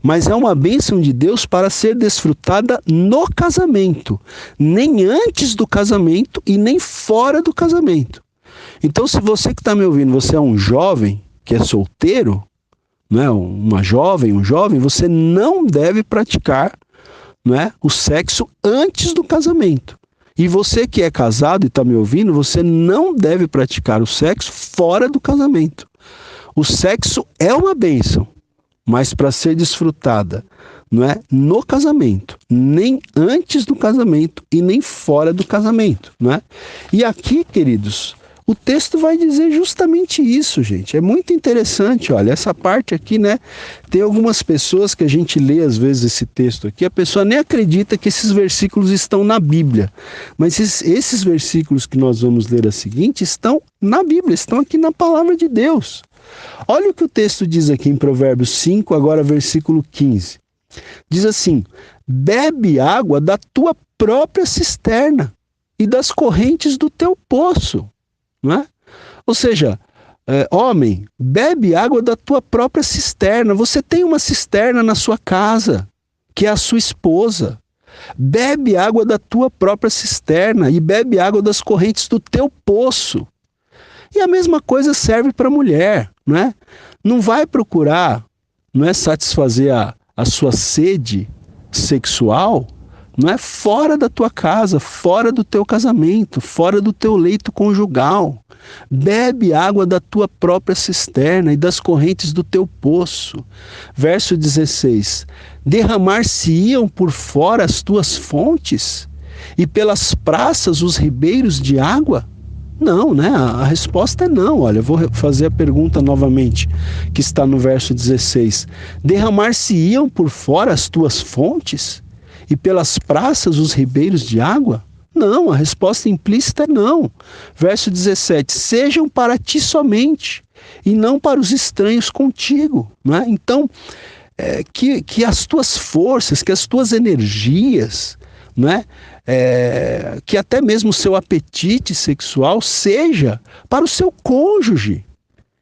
Speaker 1: mas é uma bênção de Deus para ser desfrutada no casamento, nem antes do casamento e nem fora do casamento. Então, se você que está me ouvindo, você é um jovem que é solteiro, né, uma jovem, um jovem, você não deve praticar, né, o sexo antes do casamento. E você que é casado e está me ouvindo, você não deve praticar o sexo fora do casamento. O sexo é uma bênção, mas para ser desfrutada, não é no casamento, nem antes do casamento e nem fora do casamento, não é? E aqui, queridos, O texto vai dizer justamente isso, gente. É muito interessante, olha, essa parte aqui, né? Tem algumas pessoas que a gente lê às vezes esse texto aqui, a pessoa nem acredita que esses versículos estão na Bíblia. Mas esses versículos que nós vamos ler a seguinte estão na Bíblia, estão aqui na palavra de Deus. Olha o que o texto diz aqui em Provérbios 5, agora versículo 15. Diz assim: bebe água da tua própria cisterna e das correntes do teu poço. Não é? Ou seja, homem, bebe água da tua própria cisterna. Você tem uma cisterna na sua casa, que é a sua esposa. Bebe água da tua própria cisterna e bebe água das correntes do teu poço. E a mesma coisa serve para a mulher, não é? Não vai procurar, não é, satisfazer a sua sede sexual, não é, fora da tua casa, fora do teu casamento, fora do teu leito conjugal. Bebe água da tua própria cisterna e das correntes do teu poço. Verso 16. Derramar-se-iam por fora as tuas fontes e pelas praças os ribeiros de água? Não, né? A resposta é não. Olha, eu vou fazer a pergunta novamente, que está no verso 16. Derramar-se-iam por fora as tuas fontes e pelas praças os ribeiros de água? Não, a resposta implícita é não. Verso 17, sejam para ti somente, e não para os estranhos contigo. Né? Então, que as tuas forças, que as tuas energias, né? Que até mesmo o seu apetite sexual seja para o seu cônjuge,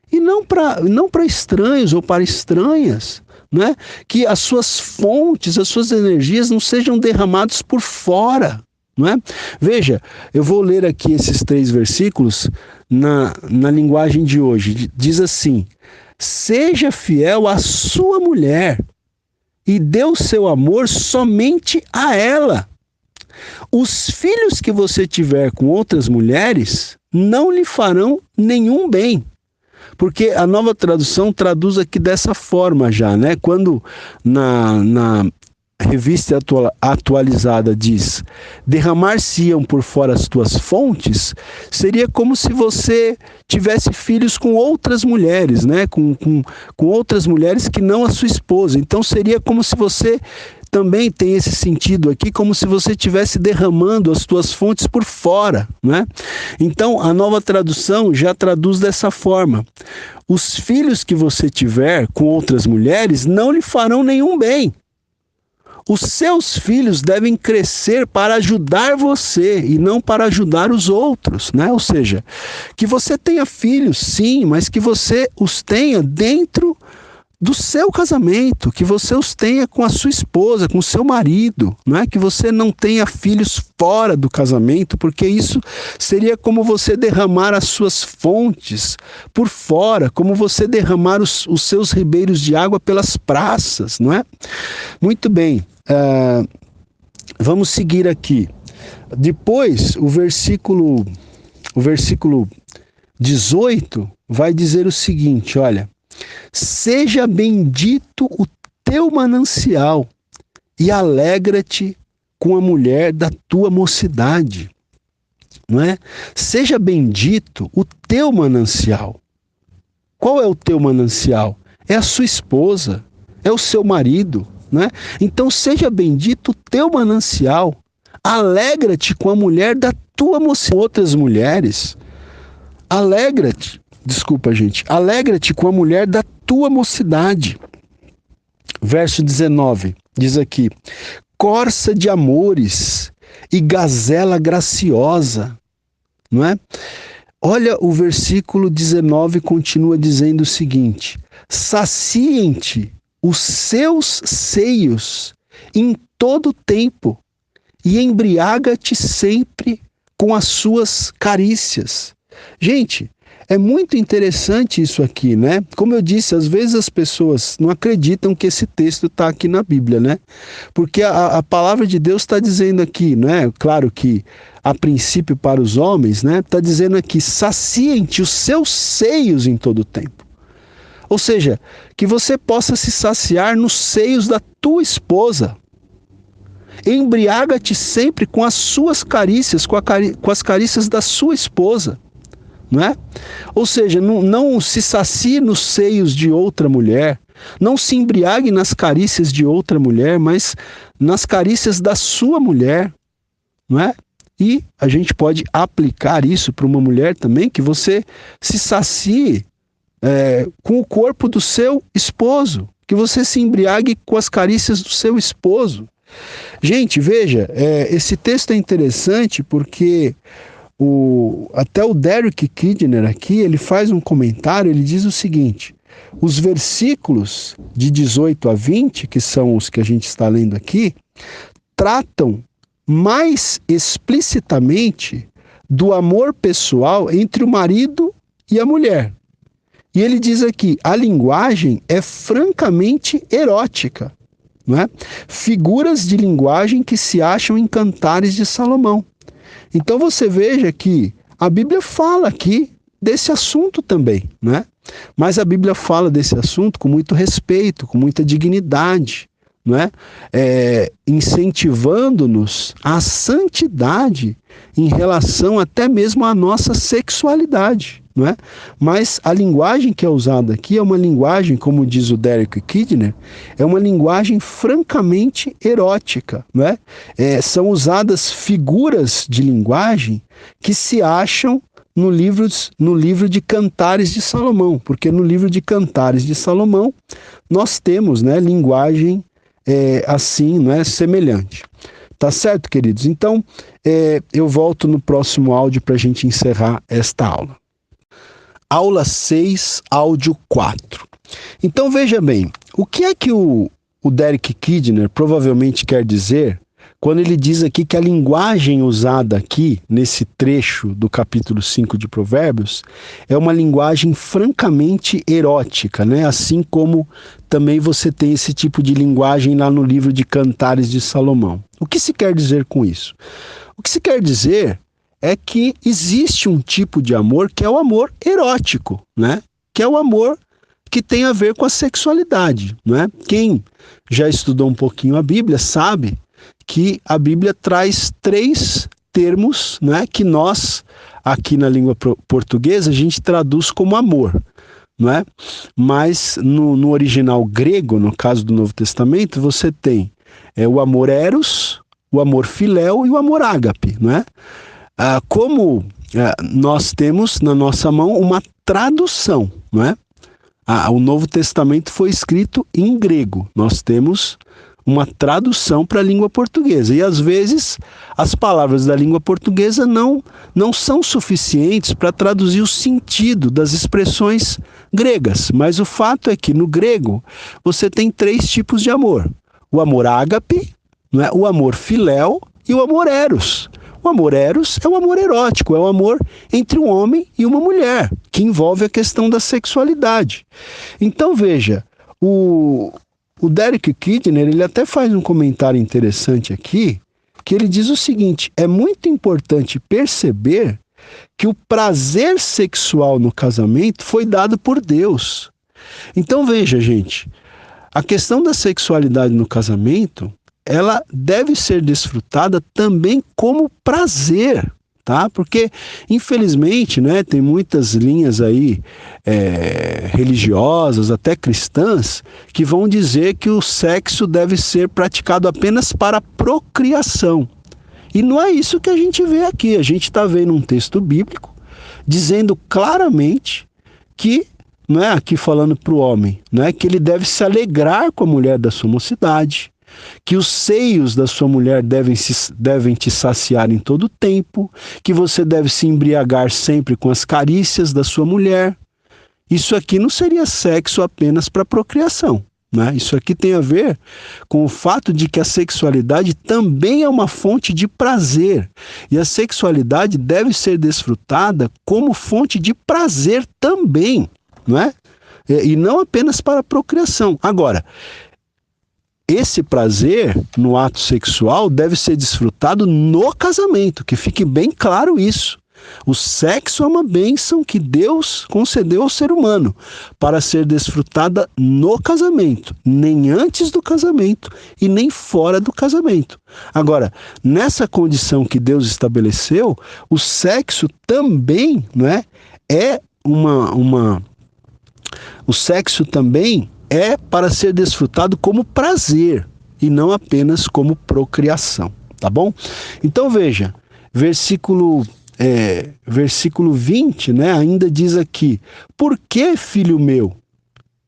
Speaker 1: e não para estranhos ou para estranhas. Né? Que as suas fontes, as suas energias não sejam derramadas por fora. Não é? Veja, eu vou ler aqui esses 3 versículos na linguagem de hoje. Diz assim: seja fiel à sua mulher e dê o seu amor somente a ela. Os filhos que você tiver com outras mulheres não lhe farão nenhum bem. Porque a Nova Tradução traduz aqui dessa forma já, né? Quando na Revista Atualizada diz: derramar-se-iam por fora as tuas fontes, seria como se você tivesse filhos com outras mulheres, né? Com outras mulheres que não a sua esposa. Então seria como se você também tem esse sentido aqui, como se você estivesse derramando as tuas fontes por fora, né? Então, a Nova Tradução já traduz dessa forma: os filhos que você tiver com outras mulheres não lhe farão nenhum bem. Os seus filhos devem crescer para ajudar você e não para ajudar os outros, né? Ou seja, que você tenha filhos, sim, mas que você os tenha dentro do seu casamento, que você os tenha com a sua esposa, com o seu marido, não é? Que você não tenha filhos fora do casamento, porque isso seria como você derramar as suas fontes por fora, como você derramar os seus ribeiros de água pelas praças, não é? Muito bem, vamos seguir aqui. Depois, o versículo 18 vai dizer o seguinte, olha: seja bendito o teu manancial e alegra-te com a mulher da tua mocidade. Não é? Seja bendito o teu manancial. Qual é o teu manancial? É a sua esposa, é o seu marido. Não é? Então seja bendito o teu manancial. Alegra-te com a mulher da tua mocidade. Outras mulheres, alegra-te com a mulher da tua mocidade. Verso 19, diz aqui: corça de amores e gazela graciosa, não é? Olha, o versículo 19 continua dizendo o seguinte: saciem-te os seus seios em todo tempo e embriaga-te sempre com as suas carícias. Gente, é muito interessante isso aqui, né? Como eu disse, às vezes as pessoas não acreditam que esse texto está aqui na Bíblia, né? Porque a palavra de Deus está dizendo aqui, né? Claro que a princípio para os homens, né? Está dizendo aqui: saciem-te os seus seios em todo o tempo. Ou seja, que você possa se saciar nos seios da tua esposa. Embriaga-te sempre com as suas carícias, com as carícias da sua esposa. não é? Ou seja, não se sacie nos seios de outra mulher, não se embriague nas carícias de outra mulher, mas nas carícias da sua mulher, não é? E a gente pode aplicar isso para uma mulher também, que você se sacie com o corpo do seu esposo, que você se embriague com as carícias do seu esposo. Gente, veja, esse texto é interessante porque até o Derek Kidner aqui, ele faz um comentário, ele diz o seguinte: os versículos de 18 a 20, que são os que a gente está lendo aqui, tratam mais explicitamente do amor pessoal entre o marido e a mulher. E ele diz aqui, a linguagem é francamente erótica, não é? Figuras de linguagem que se acham em Cantares de Salomão. Então você veja que a Bíblia fala aqui desse assunto também, né? Mas a Bíblia fala desse assunto com muito respeito, com muita dignidade, não é? Incentivando-nos à santidade em relação até mesmo à nossa sexualidade, não é? Mas a linguagem que é usada aqui é uma linguagem, como diz o Derek Kidner, é uma linguagem francamente erótica, não é? São usadas figuras de linguagem que se acham no livro de Cantares de Salomão, porque no livro de Cantares de Salomão nós temos, né, linguagem assim, não é, semelhante. Tá certo, queridos? Então, eu volto no próximo áudio para a gente encerrar esta aula. Aula 6, áudio 4. Então, veja bem, o que é que o Derek Kidner provavelmente quer dizer quando ele diz aqui que a linguagem usada aqui, nesse trecho do capítulo 5 de Provérbios, é uma linguagem francamente erótica, né? Assim como também você tem esse tipo de linguagem lá no livro de Cantares de Salomão. O que se quer dizer com isso? O que se quer dizer é que existe um tipo de amor que é o amor erótico, né? Que é o amor que tem a ver com a sexualidade, né? Quem já estudou um pouquinho a Bíblia sabe que a Bíblia traz 3 termos, né, que nós, aqui na língua portuguesa, a gente traduz como amor, não é? Mas no original grego, no caso do Novo Testamento, você tem o amor eros, o amor filéu e o amor ágape, não é? Como nós temos na nossa mão uma tradução, não é? O Novo Testamento foi escrito em grego, nós temos uma tradução para a língua portuguesa. E às vezes as palavras da língua portuguesa não são suficientes para traduzir o sentido das expressões gregas. Mas o fato é que no grego você tem 3 tipos de amor. O amor ágape, não é? O amor filéu e o amor eros. O amor eros é o amor erótico, é o amor entre um homem e uma mulher, que envolve a questão da sexualidade. Então veja, o Derek Kidner, ele até faz um comentário interessante aqui, que ele diz o seguinte: é muito importante perceber que o prazer sexual no casamento foi dado por Deus. Então veja, gente, a questão da sexualidade no casamento, ela deve ser desfrutada também como prazer, tá? Porque, infelizmente, né, tem muitas linhas aí religiosas, até cristãs, que vão dizer que o sexo deve ser praticado apenas para procriação. E não é isso que a gente vê aqui. A gente está vendo um texto bíblico dizendo claramente que, não é, aqui falando para o homem, não é, que ele deve se alegrar com a mulher da sua mocidade, que os seios da sua mulher devem te saciar em todo o tempo, que você deve se embriagar sempre com as carícias da sua mulher. Isso aqui não seria sexo apenas para procriação, né? Isso aqui tem a ver com o fato de que a sexualidade também é uma fonte de prazer, e a sexualidade deve ser desfrutada como fonte de prazer também, não é? E não apenas para procriação. Agora, esse prazer no ato sexual deve ser desfrutado no casamento, que fique bem claro isso. O sexo é uma bênção que Deus concedeu ao ser humano para ser desfrutada no casamento, nem antes do casamento e nem fora do casamento. Agora, nessa condição que Deus estabeleceu, o sexo também, não é, é o sexo também é para ser desfrutado como prazer e não apenas como procriação, tá bom? Então veja, versículo 20, né, ainda diz aqui: por que, filho meu,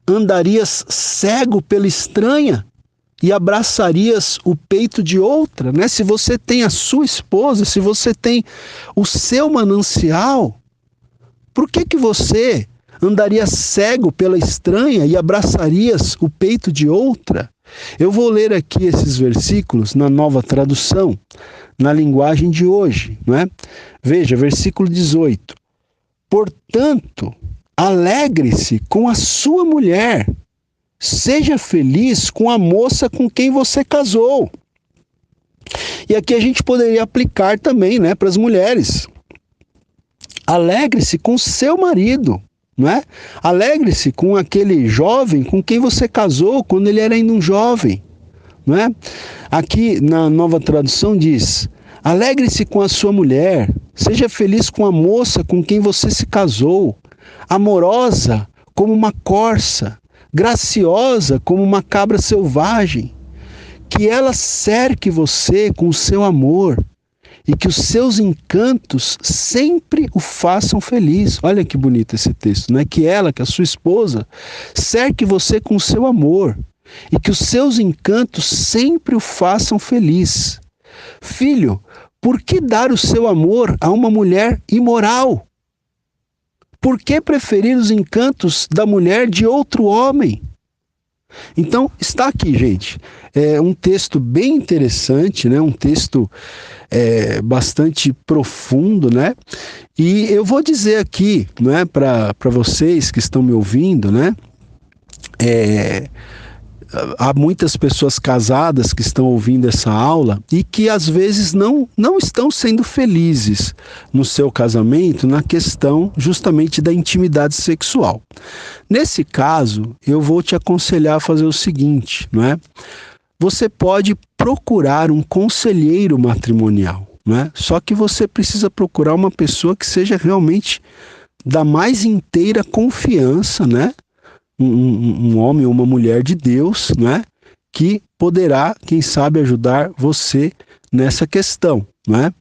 Speaker 1: andarias cego pela estranha e abraçarias o peito de outra, né? Se você tem a sua esposa, se você tem o seu manancial, por que você andaria cego pela estranha e abraçarias o peito de outra? Eu vou ler aqui esses versículos na Nova Tradução, na linguagem de hoje, não é? Veja, versículo 18. Portanto, alegre-se com a sua mulher, seja feliz com a moça com quem você casou. E aqui a gente poderia aplicar também, né, para as mulheres. Alegre-se com seu marido, não é? Alegre-se com aquele jovem com quem você casou quando ele era ainda um jovem, não é? Aqui na Nova Tradução diz: alegre-se com a sua mulher, seja feliz com a moça com quem você se casou, amorosa como uma corça, graciosa como uma cabra selvagem, que ela cerque você com o seu amor e que os seus encantos sempre o façam feliz. Olha que bonito esse texto, né? Que ela, que a sua esposa, cerque você com o seu amor e que os seus encantos sempre o façam feliz. Filho, por que dar o seu amor a uma mulher imoral? Por que preferir os encantos da mulher de outro homem? Então, está aqui, gente, é um texto bem interessante, né? Um texto bastante profundo, né? E eu vou dizer aqui, né, para vocês que estão me ouvindo, né? Há muitas pessoas casadas que estão ouvindo essa aula e que às vezes não estão sendo felizes no seu casamento na questão justamente da intimidade sexual. Nesse caso, eu vou te aconselhar a fazer o seguinte, não é? Você pode procurar um conselheiro matrimonial, não é? Só que você precisa procurar uma pessoa que seja realmente da mais inteira confiança, né? Um homem ou uma mulher de Deus, né, que poderá, quem sabe, ajudar você nessa questão, né?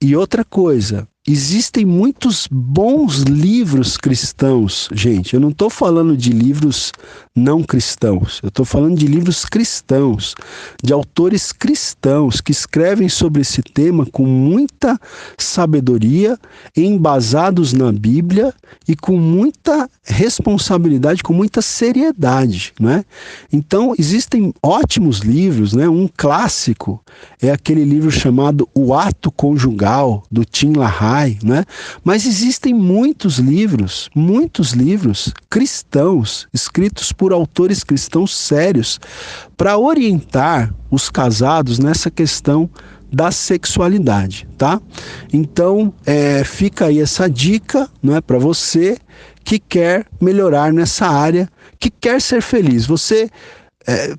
Speaker 1: E outra coisa, existem muitos bons livros cristãos, gente. Eu não estou falando de livros não cristãos, eu estou falando de livros cristãos, de autores cristãos que escrevem sobre esse tema com muita sabedoria, embasados na Bíblia e com muita responsabilidade, com muita seriedade, né? Então, existem ótimos livros, né? Um clássico é aquele livro chamado O Ato Conjugal, do Tim LaHaye, né? Mas existem muitos livros cristãos, escritos por autores cristãos sérios, para orientar os casados nessa questão da sexualidade, tá? Então, fica aí essa dica, não é, para você que quer melhorar nessa área, que quer ser feliz. Você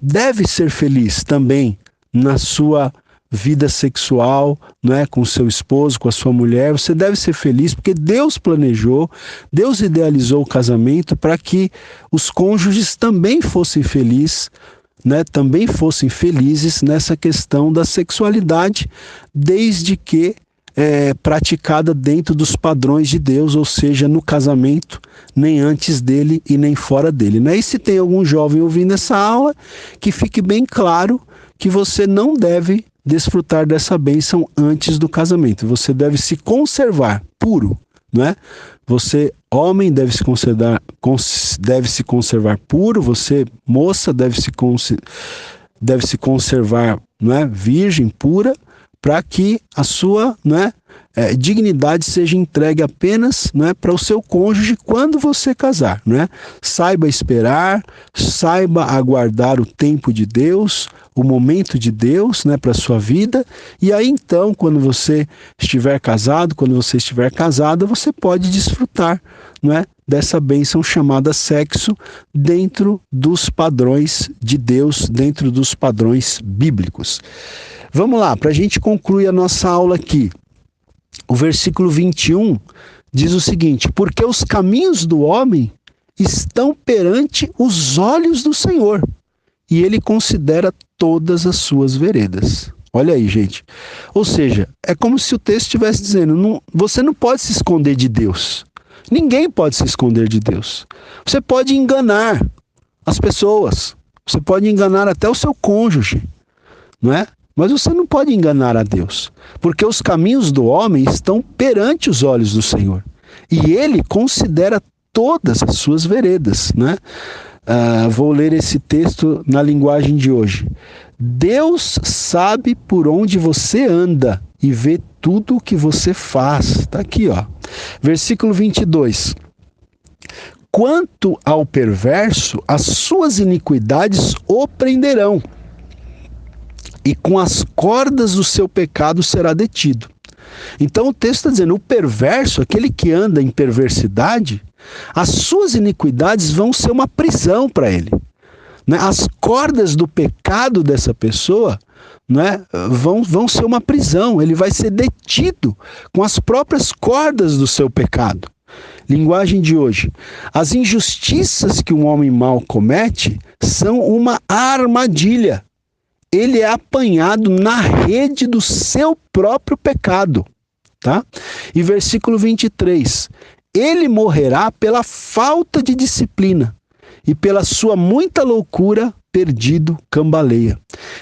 Speaker 1: deve ser feliz também na sua vida sexual, não é, com seu esposo, com a sua mulher. Você deve ser feliz porque Deus planejou, Deus idealizou o casamento para que os cônjuges também fossem felizes, né, também fossem felizes nessa questão da sexualidade, desde que praticada dentro dos padrões de Deus, ou seja, no casamento, nem antes dele e nem fora dele, né? E se tem algum jovem ouvindo essa aula, que fique bem claro que você não deve desfrutar dessa bênção antes do casamento. Você deve se conservar puro, não é? Você, homem, deve se conservar puro. Você, moça, deve se conservar, não é, virgem, pura, para que a sua, não é, dignidade seja entregue apenas, não é, para o seu cônjuge quando você casar, não é? Saiba esperar, saiba aguardar o tempo de Deus, o momento de Deus, né, para a sua vida. E aí então, quando você estiver casado, quando você estiver casada, você pode desfrutar, não é, dessa bênção chamada sexo dentro dos padrões de Deus, dentro dos padrões bíblicos. Vamos lá, para a gente concluir a nossa aula aqui. O versículo 21 diz o seguinte: porque os caminhos do homem estão perante os olhos do Senhor, e ele considera todas as suas veredas. Olha aí, gente. Ou seja, é como se o texto estivesse dizendo, você não pode se esconder de Deus. Ninguém pode se esconder de Deus. Você pode enganar as pessoas, você pode enganar até o seu cônjuge, não é? Mas você não pode enganar a Deus, porque os caminhos do homem estão perante os olhos do Senhor, e ele considera todas as suas veredas, né? Vou ler esse texto na linguagem de hoje. Deus sabe por onde você anda e vê tudo o que você faz. Está aqui, ó. Versículo 22. Quanto ao perverso, as suas iniquidades o prenderão, e com as cordas do seu pecado será detido. Então o texto está dizendo, o perverso, aquele que anda em perversidade, as suas iniquidades vão ser uma prisão para ele. Né? As cordas do pecado dessa pessoa, né, vão ser uma prisão. Ele vai ser detido com as próprias cordas do seu pecado. Linguagem de hoje. As injustiças que um homem mau comete são uma armadilha. Ele é apanhado na rede do seu próprio pecado. Tá? E versículo 23. Ele morrerá pela falta de disciplina, e pela sua muita loucura, perdido, cambaleia.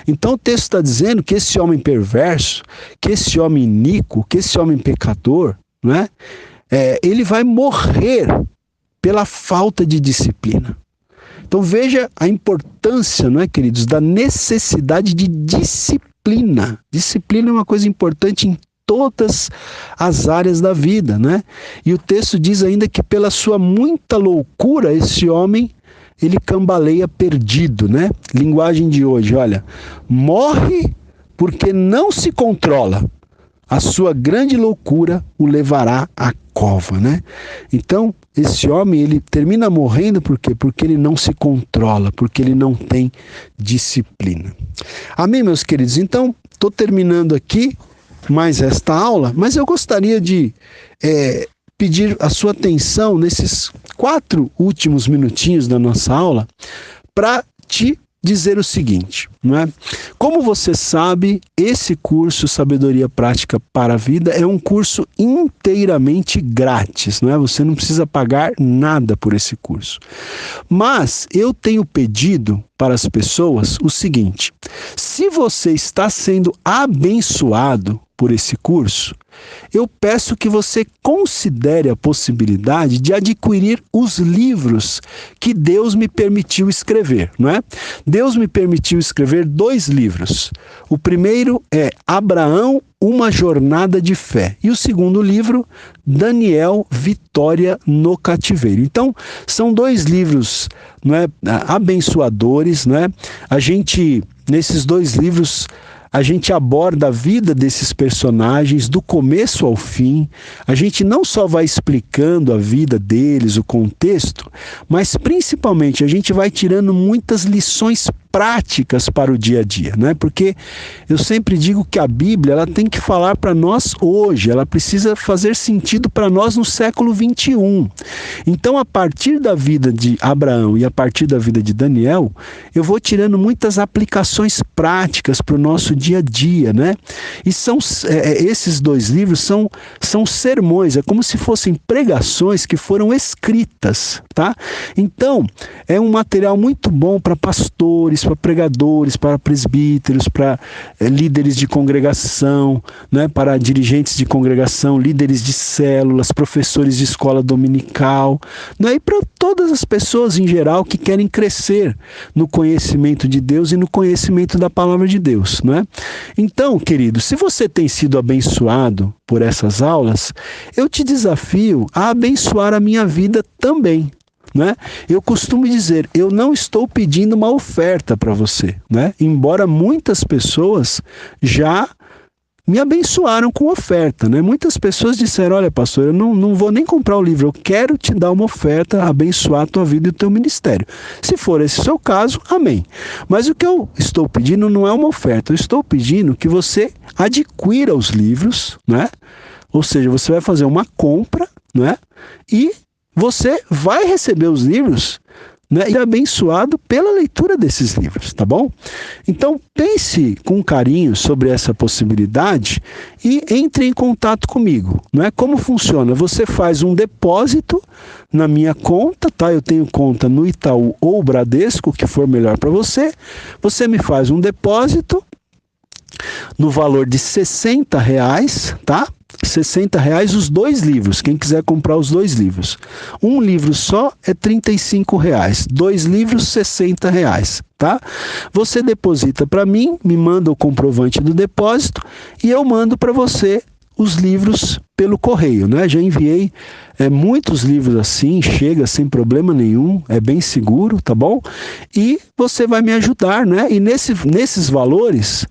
Speaker 1: Então o texto está dizendo que esse homem perverso, que esse homem iníquo, que esse homem pecador, né, ele vai morrer pela falta de disciplina. Então veja a importância, não é, queridos, da necessidade de disciplina. Disciplina é uma coisa importante em todas as áreas da vida, né? E o texto diz ainda que pela sua muita loucura, esse homem, ele cambaleia perdido, né? Linguagem de hoje, olha, morre porque não se controla. A sua grande loucura o levará à cova, né? Então, esse homem, ele termina morrendo por quê? Porque ele não se controla, porque ele não tem disciplina. Amém, meus queridos? Então, estou terminando aqui mais esta aula, mas eu gostaria de pedir a sua atenção nesses 4 últimos minutinhos da nossa aula para te dizer o seguinte, não é? Como você sabe, esse curso Sabedoria Prática para a Vida é um curso inteiramente grátis, não é? Você não precisa pagar nada por esse curso. Mas eu tenho pedido para as pessoas o seguinte: se você está sendo abençoado por esse curso, eu peço que você considere a possibilidade de adquirir os livros que Deus me permitiu escrever, não é? Deus me permitiu escrever 2 livros. O primeiro é Abraão, uma jornada de fé. E o segundo livro, Daniel, Vitória no cativeiro. Então, são 2 livros, não é, abençoadores, não é? Nesses 2 livros, a gente aborda a vida desses personagens do começo ao fim. A gente não só vai explicando a vida deles, o contexto, mas principalmente a gente vai tirando muitas lições práticas para o dia a dia, né? Porque eu sempre digo que a Bíblia, ela tem que falar para nós hoje, ela precisa fazer sentido para nós no século 21. Então, a partir da vida de Abraão e a partir da vida de Daniel, eu vou tirando muitas aplicações práticas para o nosso dia a dia, né? E esses 2 livros são sermões, é como se fossem pregações que foram escritas, tá? Então, é um material muito bom para pastores, para pregadores, para presbíteros, para líderes de congregação, né, para dirigentes de congregação, líderes de células, professores de escola dominical, né, e para todas as pessoas em geral que querem crescer no conhecimento de Deus e no conhecimento da palavra de Deus, né? Então, querido, se você tem sido abençoado por essas aulas, eu te desafio a abençoar a minha vida também. Né? Eu costumo dizer, eu não estou pedindo uma oferta para você, né? Embora muitas pessoas já me abençoaram com oferta, né? Muitas pessoas disseram, olha pastor, eu não vou nem comprar o livro, eu quero te dar uma oferta, abençoar a tua vida e o teu ministério. Se for esse o seu caso, amém. Mas o que eu estou pedindo não é uma oferta, eu estou pedindo que você adquira os livros, né? Ou seja, você vai fazer uma compra não é? E você vai receber os livros, né, e abençoado pela leitura desses livros, tá bom? Então pense com carinho sobre essa possibilidade e entre em contato comigo, não é? Como funciona? Você faz um depósito na minha conta, tá? Eu tenho conta no Itaú ou Bradesco, o que for melhor para você. Você me faz um depósito no valor de R$60, tá? R$60 os 2 livros, quem quiser comprar os 2 livros. Um livro só é R$35, 2 livros R$60, tá? Você deposita para mim, me manda o comprovante do depósito e eu mando para você os livros pelo correio, né? Já enviei muitos livros assim, chega sem problema nenhum, é bem seguro, tá bom? E você vai me ajudar, né? E nesses valores,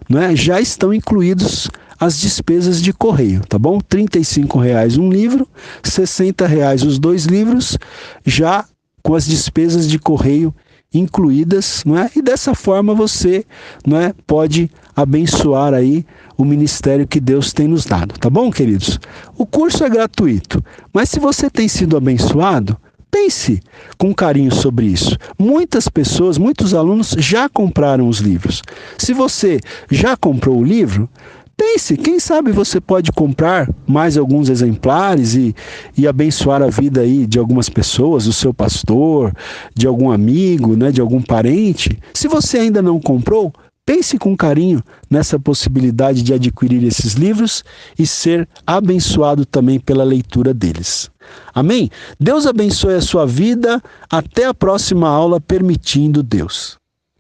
Speaker 1: né, já estão incluídos as despesas de correio, tá bom? R$35 um livro, R$60 os 2 livros, já com as despesas de correio incluídas, não é? E dessa forma você, não é, pode abençoar aí o ministério que Deus tem nos dado, tá bom, queridos? O curso é gratuito, mas se você tem sido abençoado, pense com carinho sobre isso. Muitas pessoas, muitos alunos já compraram os livros. Se você já comprou o livro, pense, quem sabe você pode comprar mais alguns exemplares e abençoar a vida aí de algumas pessoas, do seu pastor, de algum amigo, né, de algum parente. Se você ainda não comprou, pense com carinho nessa possibilidade de adquirir esses livros e ser abençoado também pela leitura deles. Amém? Deus abençoe a sua vida. Até a próxima aula, permitindo Deus.